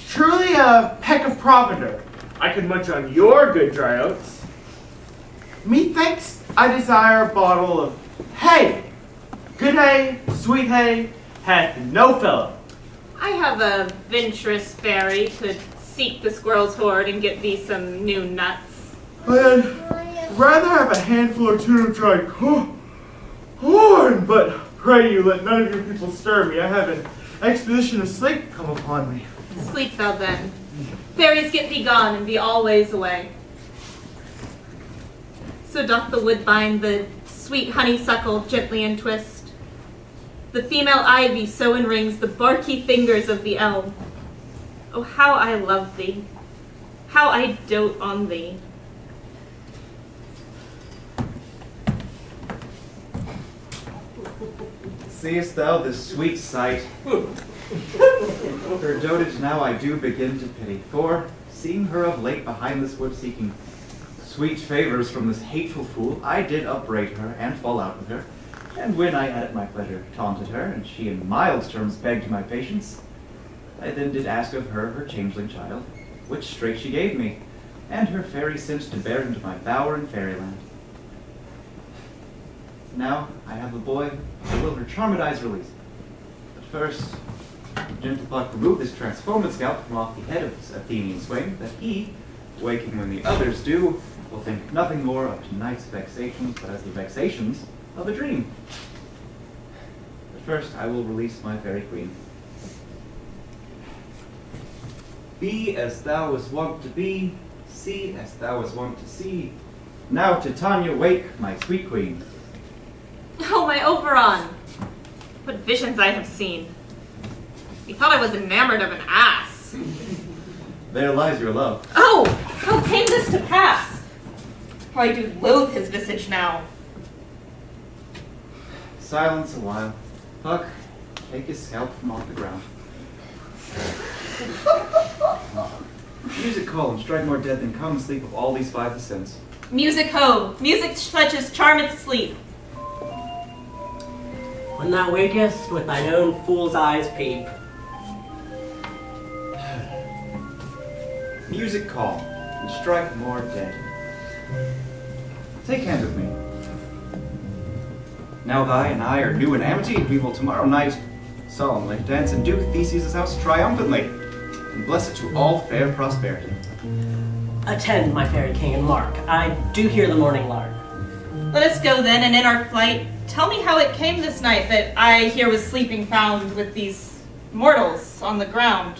Truly a peck of provender. I could munch on your good dry oats. Methinks I desire a bottle of hay. Good hay, sweet hay, hath no fellow. I have a venturous fairy, could seek the squirrel's hoard and get thee some new nuts. I'd rather have a handful or 2 of dried corn, but pray you let none of your people stir me. I have an exposition of sleep come upon me. Sleep thou then. Fairies, get thee gone, and be always away. So doth the woodbine the sweet honeysuckle gently entwist. The female ivy so enrings the barky fingers of the elm. Oh, how I love thee, how I dote on thee. Seest thou this sweet sight? Her dotage now I do begin to pity, for, seeing her of late behind this wood seeking sweet favors from this hateful fool, I did upbraid her and fall out with her. And when I at my pleasure taunted her, and she in mild terms begged my patience, I then did ask of her her changeling child, which straight she gave me, and her fairy sent to bear him to my bower in fairyland. Now I have the boy, I will her charmed eyes release. But first, gentle Puck, remove this transformed scalp from off the head of this Athenian swain, that he, waking when the others do, will think nothing more of tonight's vexations but as the vexations of a dream. But first I will release my fairy queen. Be as thou was wont to be, see as thou was wont to see. Now Titania wake, my sweet queen. Oh, my Oberon! What visions I have seen. You thought I was enamored of an ass. There lies your love. Oh, how came this to pass? For I do loathe his visage now. Silence a while. Puck, take his scalp from off the ground. Music call and strike more dead than come sleep of all these 5 sense. Music ho! Music such as charmeth sleep. When thou wakest, with thine own fool's eyes peep. Music call and strike more dead. Take hand with me. Now thy and I are new in amity, we will tomorrow night solemnly dance in Duke Theseus' house triumphantly, and bless it to all fair prosperity. Attend, my fairy king and mark. I do hear the morning lark. Let us go then, and in our flight, tell me how it came this night that I here was sleeping found with these mortals on the ground.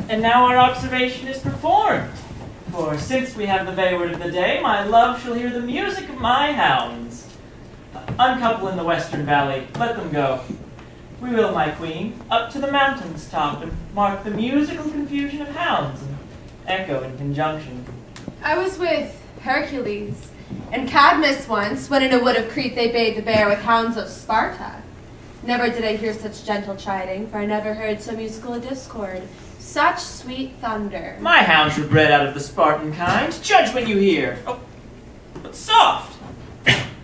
And now our observation is performed. For since we have the wayward of the day, my love shall hear the music of my hounds. Uncouple in the western valley, let them go. We will, my queen, up to the mountain's top and mark the musical confusion of hounds and echo in conjunction. I was with Hercules and Cadmus once, when in a wood of Crete they bade the bear with hounds of Sparta. Never did I hear such gentle chiding, for I never heard so musical a discord. Such sweet thunder. My hounds were bred out of the Spartan kind. Judge when you hear. Oh, but soft.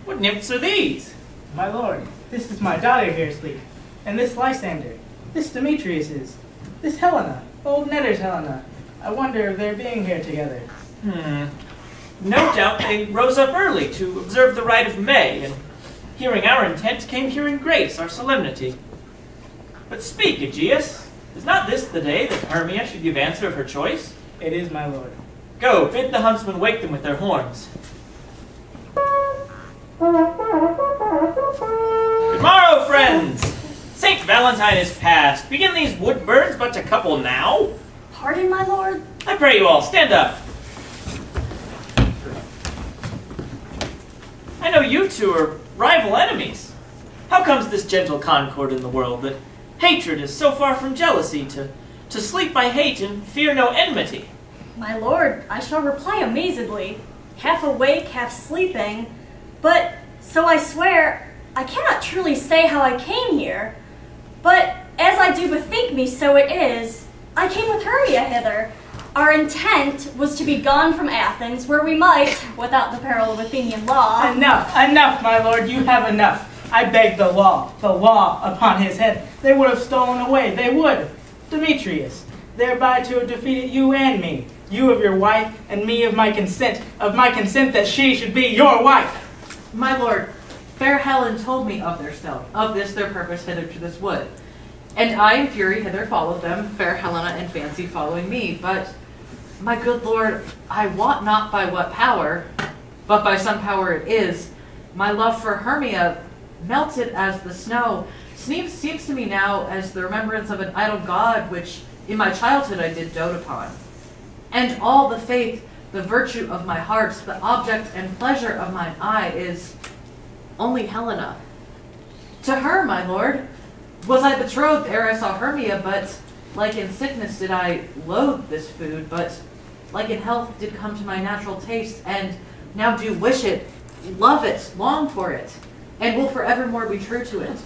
What nymphs are these? My lord, this is my daughter here asleep, and this Lysander, this Demetrius is, this Helena, old Netter's Helena. I wonder of their being here together. No doubt they rose up early to observe the rite of May, and hearing our intent, came here in grace, our solemnity. But speak, Aegeus. Is not this the day that Hermia should give answer of her choice? It is, my lord. Go, bid the huntsmen wake them with their horns. Good morrow, friends! St. Valentine is past. Begin these wood birds but to couple now? Pardon, my lord? I pray you all, stand up. I know you two are rival enemies. How comes this gentle concord in the world, that hatred is so far from jealousy, to sleep by hate and fear no enmity? My lord, I shall reply amazedly, half awake, half sleeping, but, so I swear, I cannot truly say how I came here, but as I do bethink me, so it is, I came with Hermia hither. Our intent was to be gone from Athens, where we might, without the peril of Athenian law... Enough, my lord, you have enough. I beg the law upon his head. They would have stolen away, they would. Demetrius, thereby to have defeated you and me. You of your wife, and me of my consent that she should be your wife. My lord, fair Helen told me of their purpose hither to this wood. And I in fury hither followed them, fair Helena and Fancy following me. But, my good lord, I wot not by what power, but by some power it is, my love for Hermia, melted as the snow, seems to me now as the remembrance of an idol god which in my childhood I did dote upon. And all the faith, the virtue of my heart, the object and pleasure of mine eye is only Helena. To her, my lord, was I betrothed ere I saw Hermia, but like in sickness did I loathe this food, but like in health did come to my natural taste, and now do wish it, love it, long for it, and will forevermore be true to it.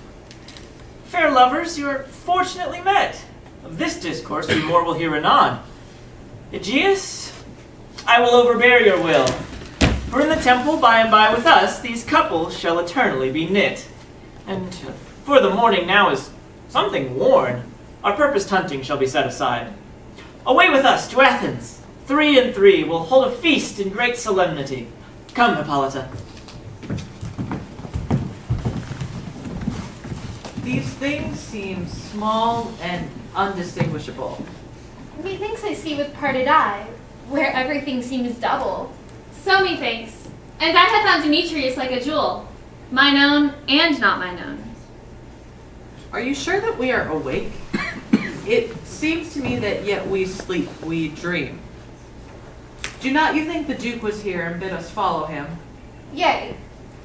Fair lovers, you are fortunately met. Of this discourse we more will hear anon. Aegeus, I will overbear your will, for in the temple by and by with us these couples shall eternally be knit. And for the morning now is something worn, our purposed hunting shall be set aside. Away with us to Athens. 3 and 3 will hold a feast in great solemnity. Come, Hippolyta. These things seem small and undistinguishable. Methinks I see with parted eye, where everything seems double. So methinks. And I have found Demetrius like a jewel, mine own and not mine own. Are you sure that we are awake? It seems to me that yet we sleep, we dream. Do not you think the Duke was here and bid us follow him? Yea,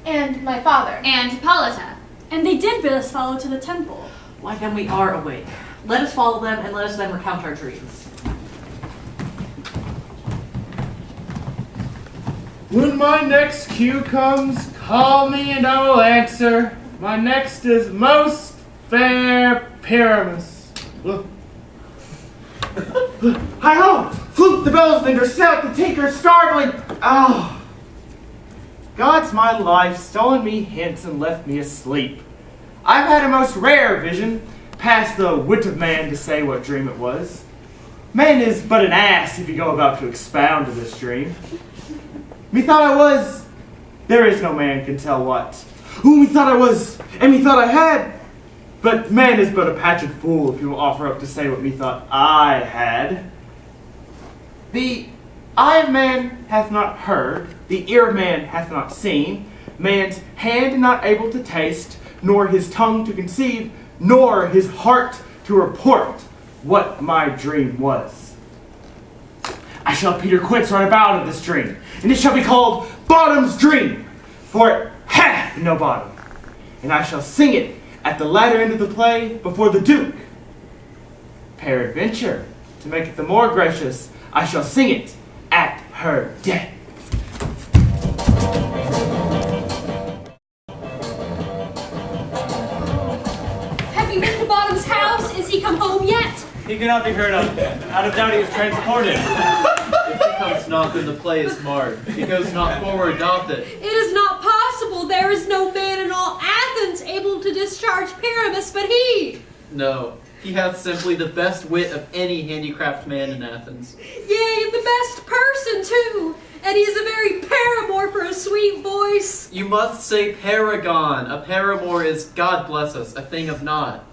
and my father. And Hippolyta. And they did bid us follow to the temple. Why, then we are awake. Let us follow them, and let us then recount our dreams. When my next cue comes, call me and I will answer. My next is most fair Pyramus. Hi-ho! Flute the bells, vendor, snout the tinker, starveling. Oh! God's my life, stolen me hence and left me asleep. I've had a most rare vision, past the wit of man to say what dream it was. Man is but an ass if you go about to expound to this dream. Methought I was There is no man can tell what. Who methought I was, and methought I had. But man is but a patched fool if he will offer up to say what methought I had. The eye of man hath not heard, the ear of man hath not seen, man's hand not able to taste, nor his tongue to conceive, nor his heart to report what my dream was. I shall Peter Quince run about of this dream, and it shall be called Bottom's Dream, for it hath no bottom. And I shall sing it at the latter end of the play before the Duke. Peradventure, to make it the more gracious, I shall sing it at her death. Have you been to Bottom's house? Is he come home yet? He cannot be heard of. Out of doubt he is transported. If he comes not, then the play is marred. If he goes not forward, doth it. It is not possible. There is no man in all Athens able to discharge Pyramus but he. No, he hath simply the best wit of any handicraft man in Athens. Yea, and the best person too. And he is a very paramour for a sweet voice. You must say paragon. A paramour is, God bless us, a thing of naught.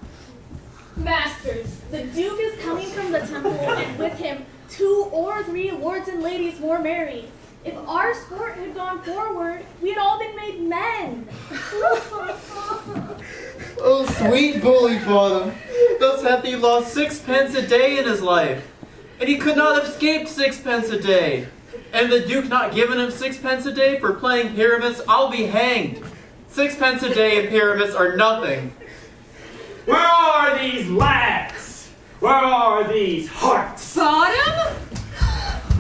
Masters, the Duke is coming from the temple, and with him 2 or 3 lords and ladies more merry. If our sport had gone forward, we had all been made men. Oh, sweet bully Bottom. Thus hath he lost 6 pence a day in his life. And he could not have escaped 6 pence a day. And the Duke not given him 6 pence a day for playing Pyramus, I'll be hanged. 6 pence a day in Pyramus are nothing. Where are these lads? Where are these hearts? Bottom?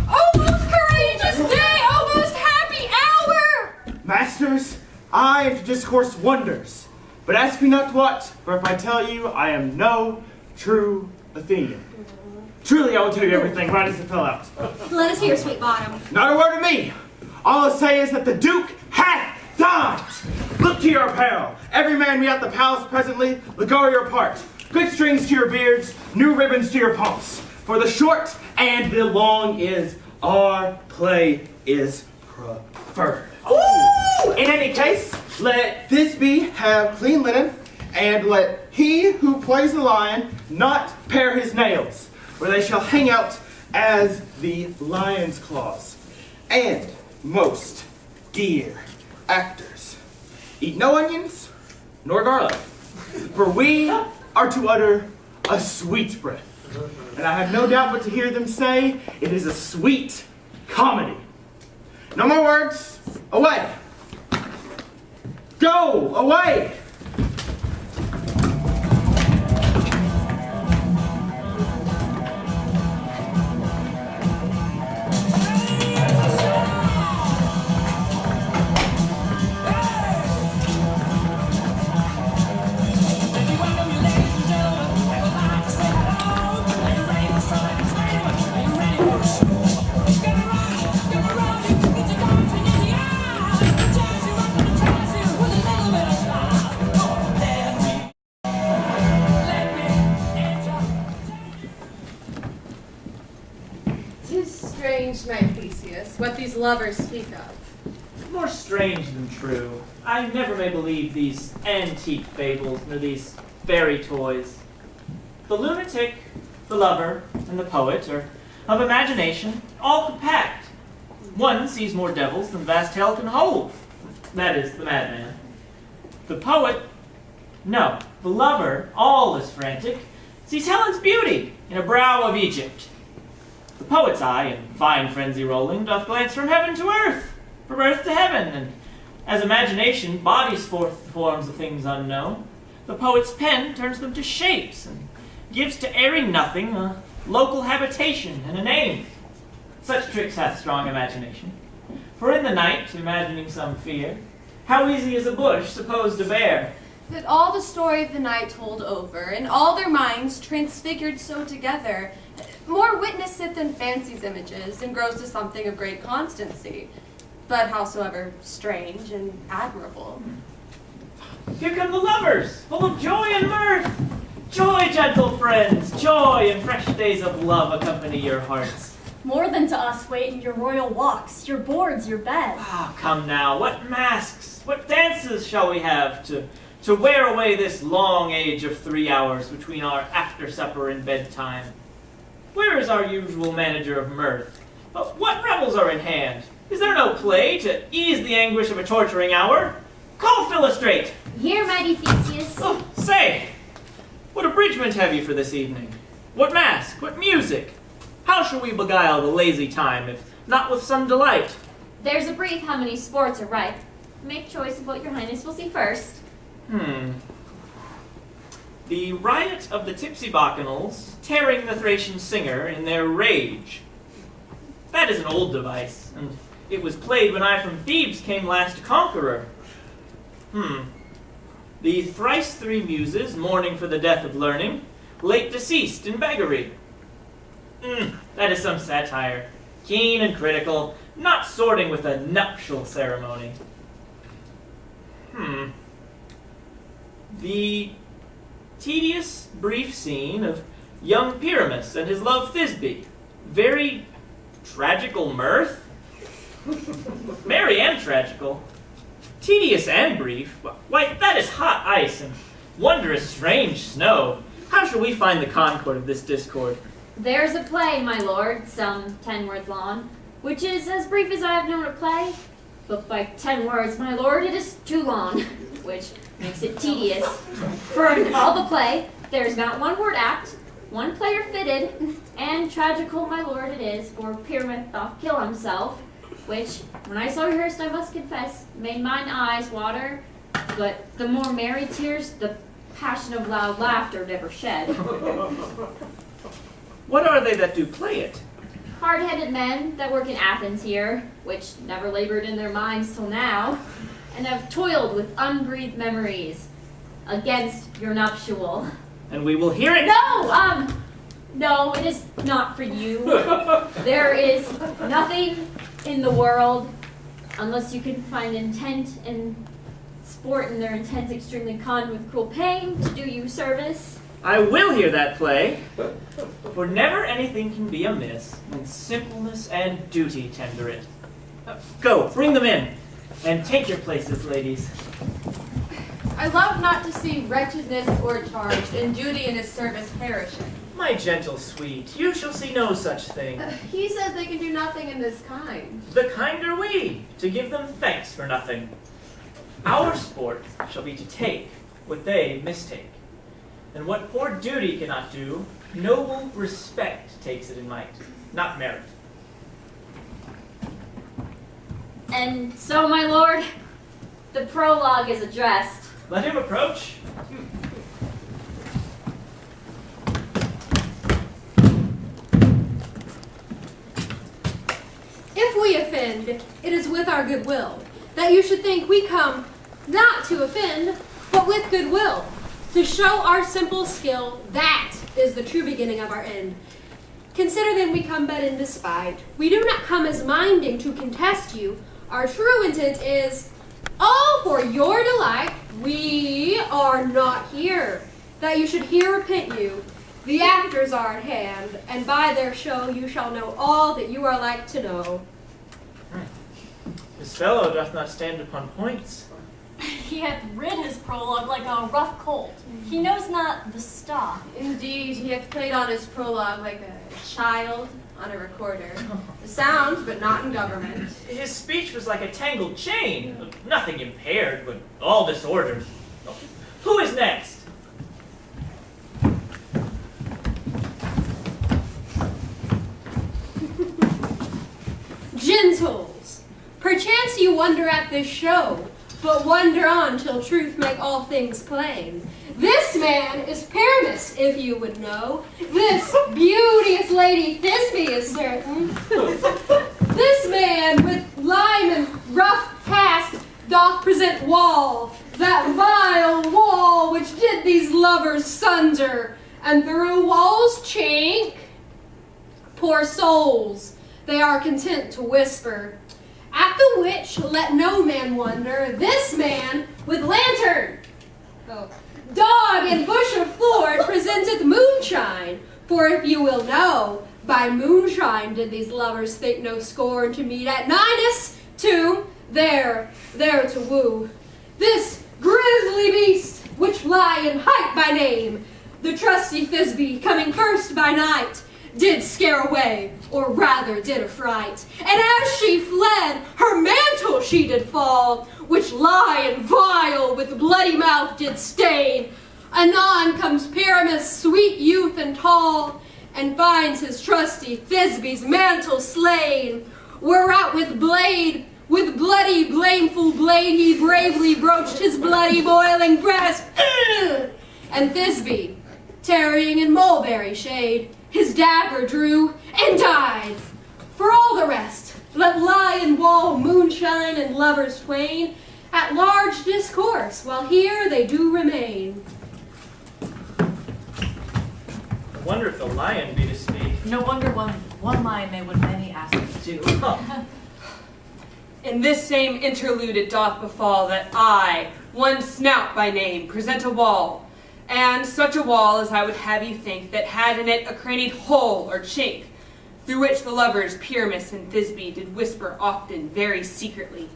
Oh, most courageous day! Oh, most happy hour! Masters, I am to discourse wonders, but ask me not what, for if I tell you, I am no true Athenian. Truly, I will tell you everything right as it fell out. Let us hear, sweet Bottom. Not a word of me. All I'll say is that the Duke hath died. Look to your apparel. Every man be at the palace presently. Go your part. Good strings to your beards, new ribbons to your pumps. For the short and the long is our play is preferred. In any case, let this be have clean linen, and let he who plays the lion not pare his nails, where they shall hang out as the lion's claws. And most dear actors, eat no onions nor garlic, for we are to utter a sweet breath. And I have no doubt but to hear them say it is a sweet comedy. No more words. Away. Go away. My Theseus, what these lovers speak of. More strange than true. I never may believe these antique fables, nor these fairy toys. The lunatic, the lover, and the poet are of imagination, all compact. One sees more devils than vast hell can hold. That is, the madman. The poet, no. The lover, all is frantic, sees Helen's beauty in a brow of Egypt. The poet's eye, in fine frenzy rolling, doth glance from heaven to earth, from earth to heaven, and as imagination bodies forth the forms of things unknown, the poet's pen turns them to shapes, and gives to airy nothing a local habitation and a name. Such tricks hath strong imagination. For in the night, imagining some fear, how easy is a bush supposed to bear? That all the story of the night told over, and all their minds transfigured so together, more witness it than fancy's images, and grows to something of great constancy, but howsoever strange and admirable. Here come the lovers, full of joy and mirth. Joy, gentle friends, joy and fresh days of love accompany your hearts. More than to us wait in your royal walks, your boards, your beds. Ah, come now, what masks, what dances shall we have to wear away this long age of 3 hours between our after supper and bedtime? Where is our usual manager of mirth? What revels are in hand? Is there no play to ease the anguish of a torturing hour? Call Philostrate! Here, mighty Theseus. Oh, say, what abridgment have you for this evening? What mask? What music? How shall we beguile the lazy time, if not with some delight? There's a brief how many sports are ripe. Make choice of what your highness will see first. The riot of the tipsy bacchanals, tearing the Thracian singer in their rage. That is an old device, and it was played when I from Thebes came last conqueror. The thrice 3 muses mourning for the death of learning, late deceased in beggary. That is some satire, keen and critical, not sorting with a nuptial ceremony. The tedious, brief scene of young Pyramus and his love Thisbe. Very tragical mirth. Merry and tragical. Tedious and brief. Why, that is hot ice and wondrous strange snow. How shall we find the concord of this discord? There's a play, my lord, some 10 words long, which is as brief as I have known a play. But by 10 words, my lord, it is too long, which makes it tedious. For in all the play, there's not 1 word act, 1 player fitted, and tragical, my lord, it is, for Pyramus doth kill himself, which, when I saw rehearsed, I must confess, made mine eyes water, but the more merry tears, the passion of loud laughter never shed. What are they that do play it? Hard-headed men that work in Athens here, which never labored in their minds till now, and have toiled with unbreathed memories against your nuptial. And we will hear it. No, it is not for you. There is nothing in the world, unless you can find intent in sport, and their intent's extremely con with cruel pain to do you service. I will hear that play, for never anything can be amiss when simpleness and duty tender it. Go, bring them in, and take your places, ladies. I love not to see wretchedness o'ercharged, and duty in his service perishing. My gentle sweet, you shall see no such thing. He says they can do nothing in this kind. The kind are we, to give them thanks for nothing. Our sport shall be to take what they mistake. And what poor duty cannot do, noble respect takes it in might, not merit. And so, my lord, the prologue is addressed. Let him approach. If we offend, it is with our goodwill, that you should think we come not to offend, but with goodwill, to show our simple skill. That is the true beginning of our end. Consider then we come but in despite. We do not come as minding to contest you. Our true intent is, all for your delight. We are not here, that you should here repent you. The actors are at hand, and by their show you shall know all that you are like to know. This fellow doth not stand upon points. He hath rid his prologue like a rough colt. He knows not the stop. Indeed, he hath played on his prologue like a child on a recorder. The sound, but not in government. His speech was like a tangled chain, nothing impaired, but all disordered. Who is next? Gentles, perchance you wonder at this show, but wonder on till truth make all things plain. This man is Pyramus, if you would know. This beauteous lady Thisbe is certain. This man with Lyman's rough cast doth present wall, that vile wall which did these lovers sunder, and through walls chink. Poor souls, they are content to whisper. At the which let no man wonder, this man with lantern, dog and bush of thorn presenteth moonshine. For if you will know, By moonshine did these lovers think no scorn to meet at Ninus' tomb, there to woo. This grisly beast, which lion hight by name, the trusty Thisbe, coming first by night, did scare away, or rather did affright. And as she fled, her mantle she did fall, which lion vile with bloody mouth did stain. Anon comes Pyramus, sweet youth and tall, and finds his trusty Thisbe's mantle slain. Whereat with bloody, blameful blade, he bravely broached his bloody, boiling breast. And Thisbe, tarrying in mulberry shade, his dagger drew and died. For all the rest, let lion, wall, moonshine, and lovers twain at large discourse, while here they do remain. I wonder if the lion be to speak. No wonder one lion may what many ask to do. In this same interlude it doth befall that I, one Snout by name, present a wall, and such a wall as I would have you think that had in it a crannied hole or chink, through which the lovers Pyramus and Thisbe did whisper often very secretly.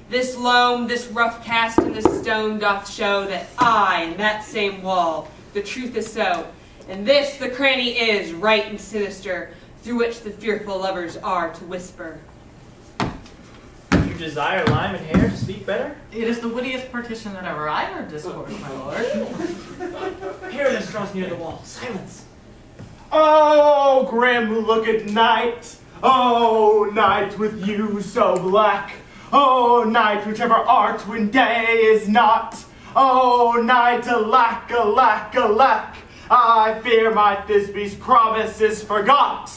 This loam, this rough cast in the stone doth show that I, in that same wall, the truth is so, and this the cranny is, right and sinister, through which the fearful lovers are to whisper. You desire lime and hair to speak better? It is the wittiest partition that ever I heard discourse, my lord. Pyramus draws near the wall. Silence. Oh, grim look at night. Oh, night with you so black. Oh, night, whichever art when day is not. Oh, night, alack, alack, alack. I fear my Thisbe's promise is forgot.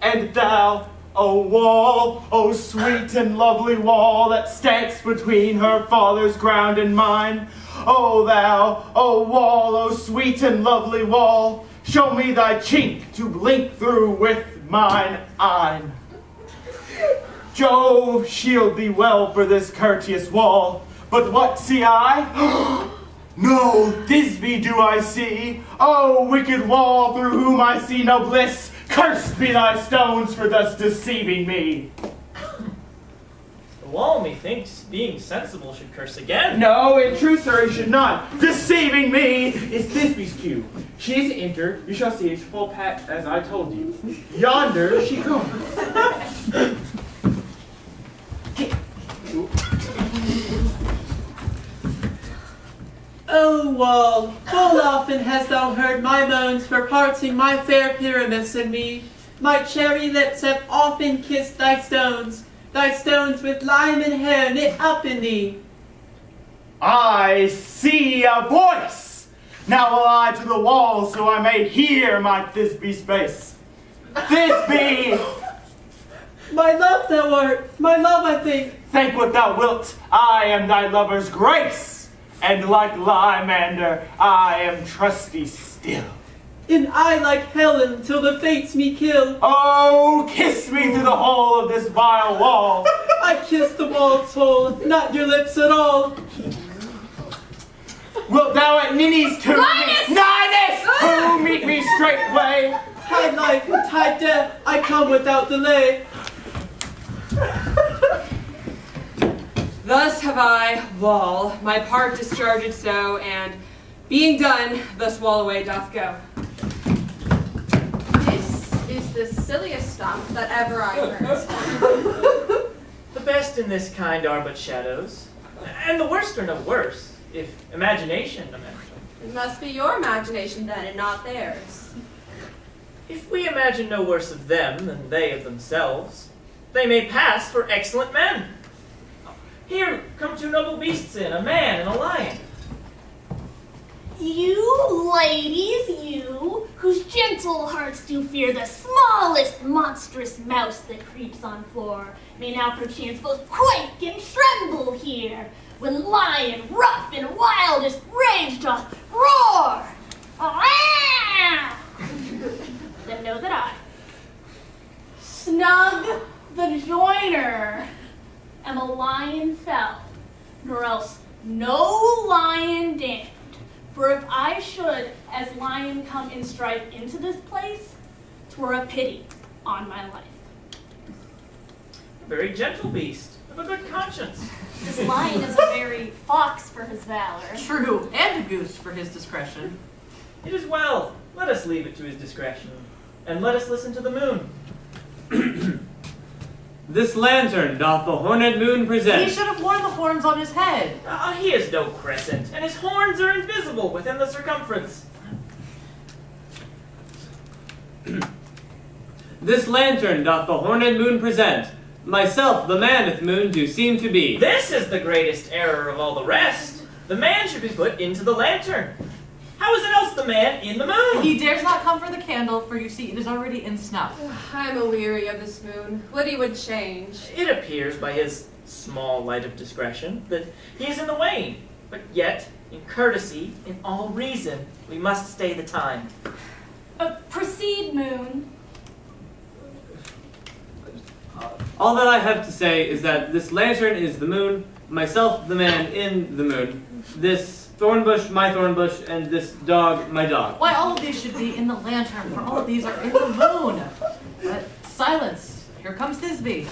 And thou, O wall, O sweet and lovely wall that stands between her father's ground and mine. O thou, O wall, O sweet and lovely wall, show me thy chink to blink through with mine eyne. Jove shield thee well for this courteous wall, but what see I? No Thisbe do I see. O wicked wall, through whom I see no bliss, cursed be thy stones for thus deceiving me. The wall, methinks, being sensible, should curse again. No, in truth, sir, he should not. Deceiving me is Thisbe's cue. She is to enter. You shall see its full pat as I told you. Yonder she comes. O wall, full often hast thou heard my moans for parting my fair Pyramus and me. My cherry lips have often kissed thy stones with lime and hair knit up in thee. I see a voice. Now will I to the wall so I may hear my Thisbe's face. Thisbe! My love thou art, my love I think. Thank what thou wilt, I am thy lover's grace. And like Lymander, I am trusty still. And I like Helen till the fates me kill. Oh, kiss me through the hole of this vile wall. I kiss the wall's hole, not your lips at all. Wilt thou at Ninny's tomb? Ninus! Who meet me straightway? Tide life and tide death, I come without delay. Thus have I, wall, my part discharged so, and being done, thus wall away doth go. This is the silliest stuff that ever I heard. The best in this kind are but shadows, and the worst are no worse, if imagination amends them. It must be your imagination then, and not theirs. If we imagine no worse of them than they of themselves, they may pass for excellent men. Here come two noble beasts in, a man and a lion. You ladies, you, whose gentle hearts do fear the smallest monstrous mouse that creeps on floor, may now perchance both quake and tremble here, when lion rough and wildest rage doth roar. Then know that I, Snug the joiner, am a lion fell, nor else no lion damned. For if I should, as lion, come in strife into this place, 'twere a pity on my life. A very gentle beast, of a good conscience. This lion is a very fox for his valor. True, and a goose for his discretion. It is well. Let us leave it to his discretion, and let us listen to the moon. This lantern doth the horned moon present. He should have worn the horns on his head. He is no crescent, and his horns are invisible within the circumference. This lantern doth the horned moon present. Myself, the maneth moon, do seem to be. This is the greatest error of all the rest. The man should be put into the lantern. How is it else the man in the moon? He dares not come for the candle, for you see, it is already in snuff. I'm a-weary of this moon. Would he would change. It appears by his small light of discretion that he is in the wane, but yet, in courtesy, in all reason, we must stay the time. Proceed, moon. All that I have to say is that this lantern is the moon, myself the man in the moon, this thorn bush my thorn bush, and this dog my dog. Why, all of these should be in the lantern, for all of these are in the moon. Silence. Here comes Thisbe.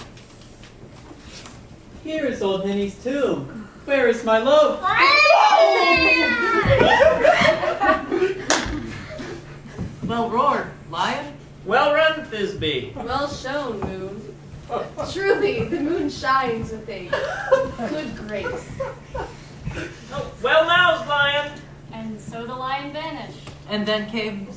Here is old Henny's tomb. Where is my love? Well roared, lion. Well run, Thisbe. Well shown, moon. Truly, the moon shines with a good grace. Oh, well moused, lion. And so the lion vanished. And then came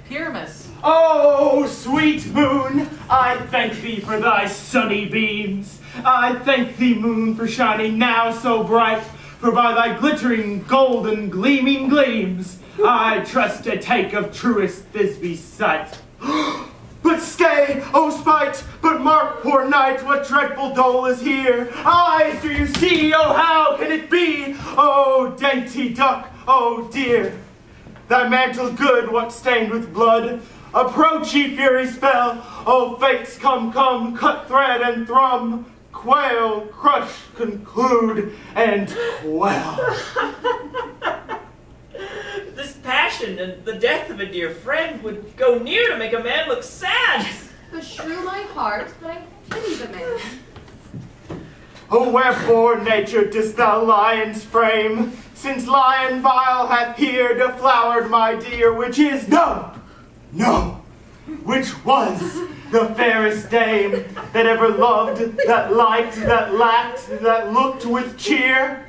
Pyramus. Oh, sweet moon, I thank thee for thy sunny beams. I thank thee, moon, for shining now so bright, for by thy glittering, golden, gleaming gleams, I trust to take of truest Thisbe's sight. But stay, O spite, but mark, poor knight, what dreadful dole is here. Eyes, do you see? Oh, how can it be? Oh, dainty duck, oh dear. Thy mantle good, what stained with blood? Approach, ye furies fell. Oh, fates, come, come, cut thread and thrum. Quail, crush, conclude, and quell. This passion and the death of a dear friend would go near to make a man look sad. Beshrew my heart, but I pity the man. Oh, wherefore, nature, didst thou lions frame? Since lion vile hath here deflowered my dear, which is no, which was the fairest dame that ever loved, that liked, that lacked, that looked with cheer.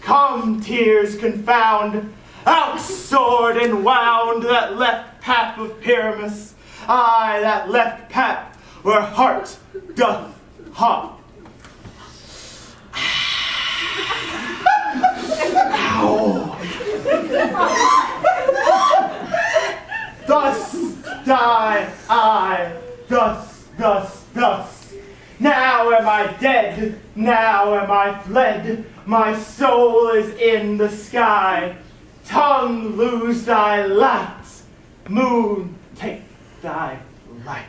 Come, tears, confound, out sword and wound that left pap of Pyramus, aye, that left pap where heart doth hop. Ow. Thus die I, thus. Now am I dead, now am I fled, my soul is in the sky. Tongue, lose thy light, moon, take thy light.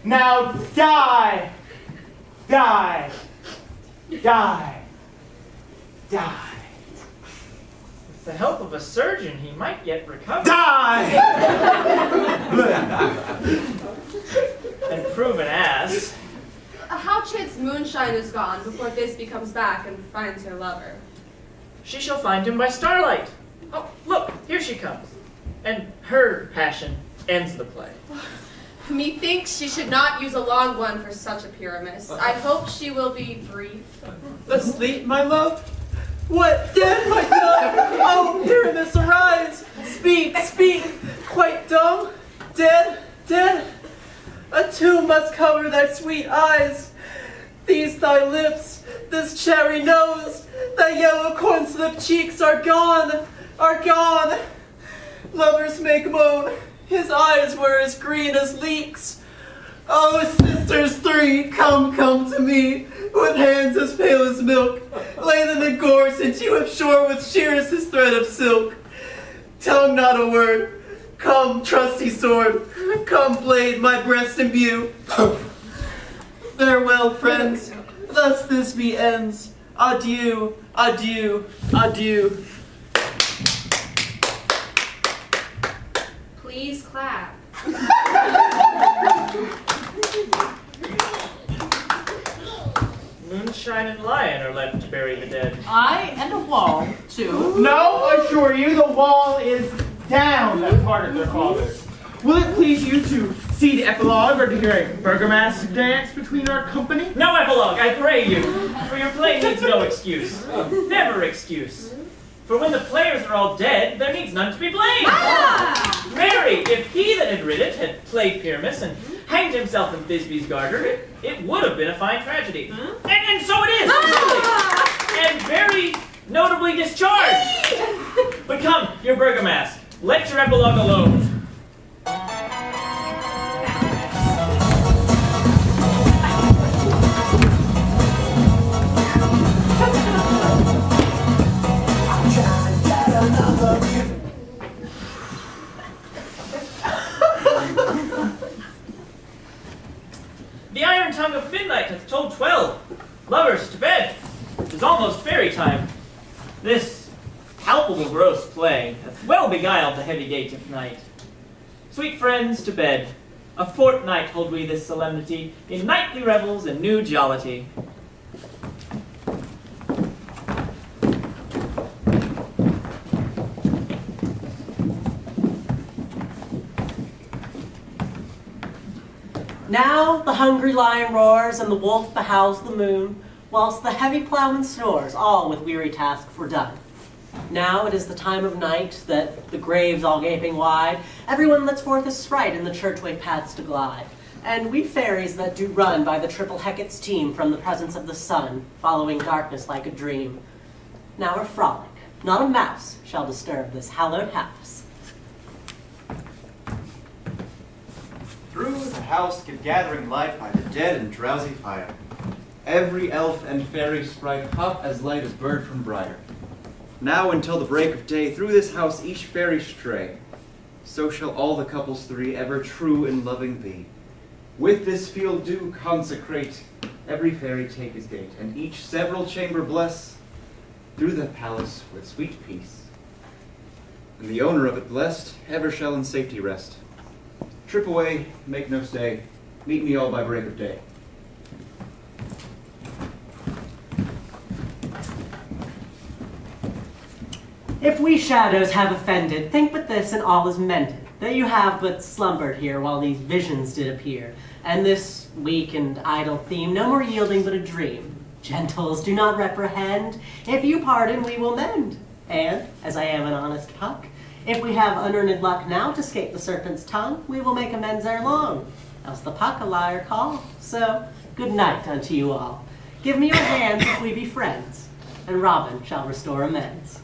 Now die. With the help of a surgeon, he might yet recover. Die! And prove an ass. How chance moonshine is gone before Thisbe comes back and finds her lover? She shall find him by starlight. Oh, look, here she comes. And her passion ends the play. Methinks she should not use a long one for such a Pyramus. I hope she will be brief. Asleep, my love? What, dead, my love? Oh, Pyramus, arise! Speak, quite dumb? Dead? A tomb must cover thy sweet eyes. These thy lips, this cherry nose, thy yellow corn-slip cheeks are gone. Lovers make moan, his eyes were as green as leeks. Oh, sisters three, come to me, with hands as pale as milk. Lay them in gore, since you have shore with sheerest thread of silk. Tongue not a word. Come, trusty sword. Come, blade, my breast imbue. Farewell, friends. Thus Thisbe ends. Adieu, adieu, adieu. Please clap. Moonshine and Lion are left to bury the dead. I and a wall, too. No, I assure you, the wall is down that part of their fathers. Will it please you to see the epilogue or to hear a burgomaster dance between our company? No epilogue, I pray you, for your play needs no excuse. Never excuse. For when the players are all dead, there needs none to be blamed. Ah! Marry, if he that had writ it had played Pyramus and hanged himself in Thisbe's garter, it would have been a fine tragedy. And so it is, really. And very notably discharged. But come, your burgomaster, let your epilogue alone. The iron tongue of midnight hath told 12. Lovers, to bed. 'Tis almost fairy time. This palpable gross play hath well beguiled the heavy gait of night. Sweet friends, to bed. A fortnight hold we this solemnity, in nightly revels and new jollity. Now the hungry lion roars and the wolf behowls the moon, whilst the heavy plowman snores, all with weary task fordone. Now it is the time of night that the graves all gaping wide, everyone lets forth his sprite in the churchway paths to glide. And we fairies that do run by the triple Hecate's team from the presence of the sun, following darkness like a dream. Now a frolic, not a mouse, shall disturb this hallowed house. Through the house give gathering light by the dead and drowsy fire. Every elf and fairy sprite hop as light as bird from briar. Now until the break of day, through this house each fairy stray. So shall all the couples three ever true and loving be. With this field do consecrate, every fairy take his gate, and each several chamber bless, through the palace with sweet peace. And the owner of it blessed, ever shall in safety rest. Trip away, make no stay, meet me all by break of day. If we shadows have offended, think but this and all is mended, that you have but slumbered here while these visions did appear, and this weak and idle theme no more yielding but a dream. Gentles, do not reprehend, if you pardon we will mend. And, as I am an honest puck, if we have unearned luck now to scape the serpent's tongue, we will make amends ere long, else the puck a liar call. So, good night unto you all. Give me your hands if we be friends, and Robin shall restore amends.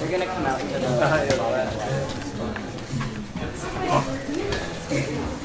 We're gonna come out to the.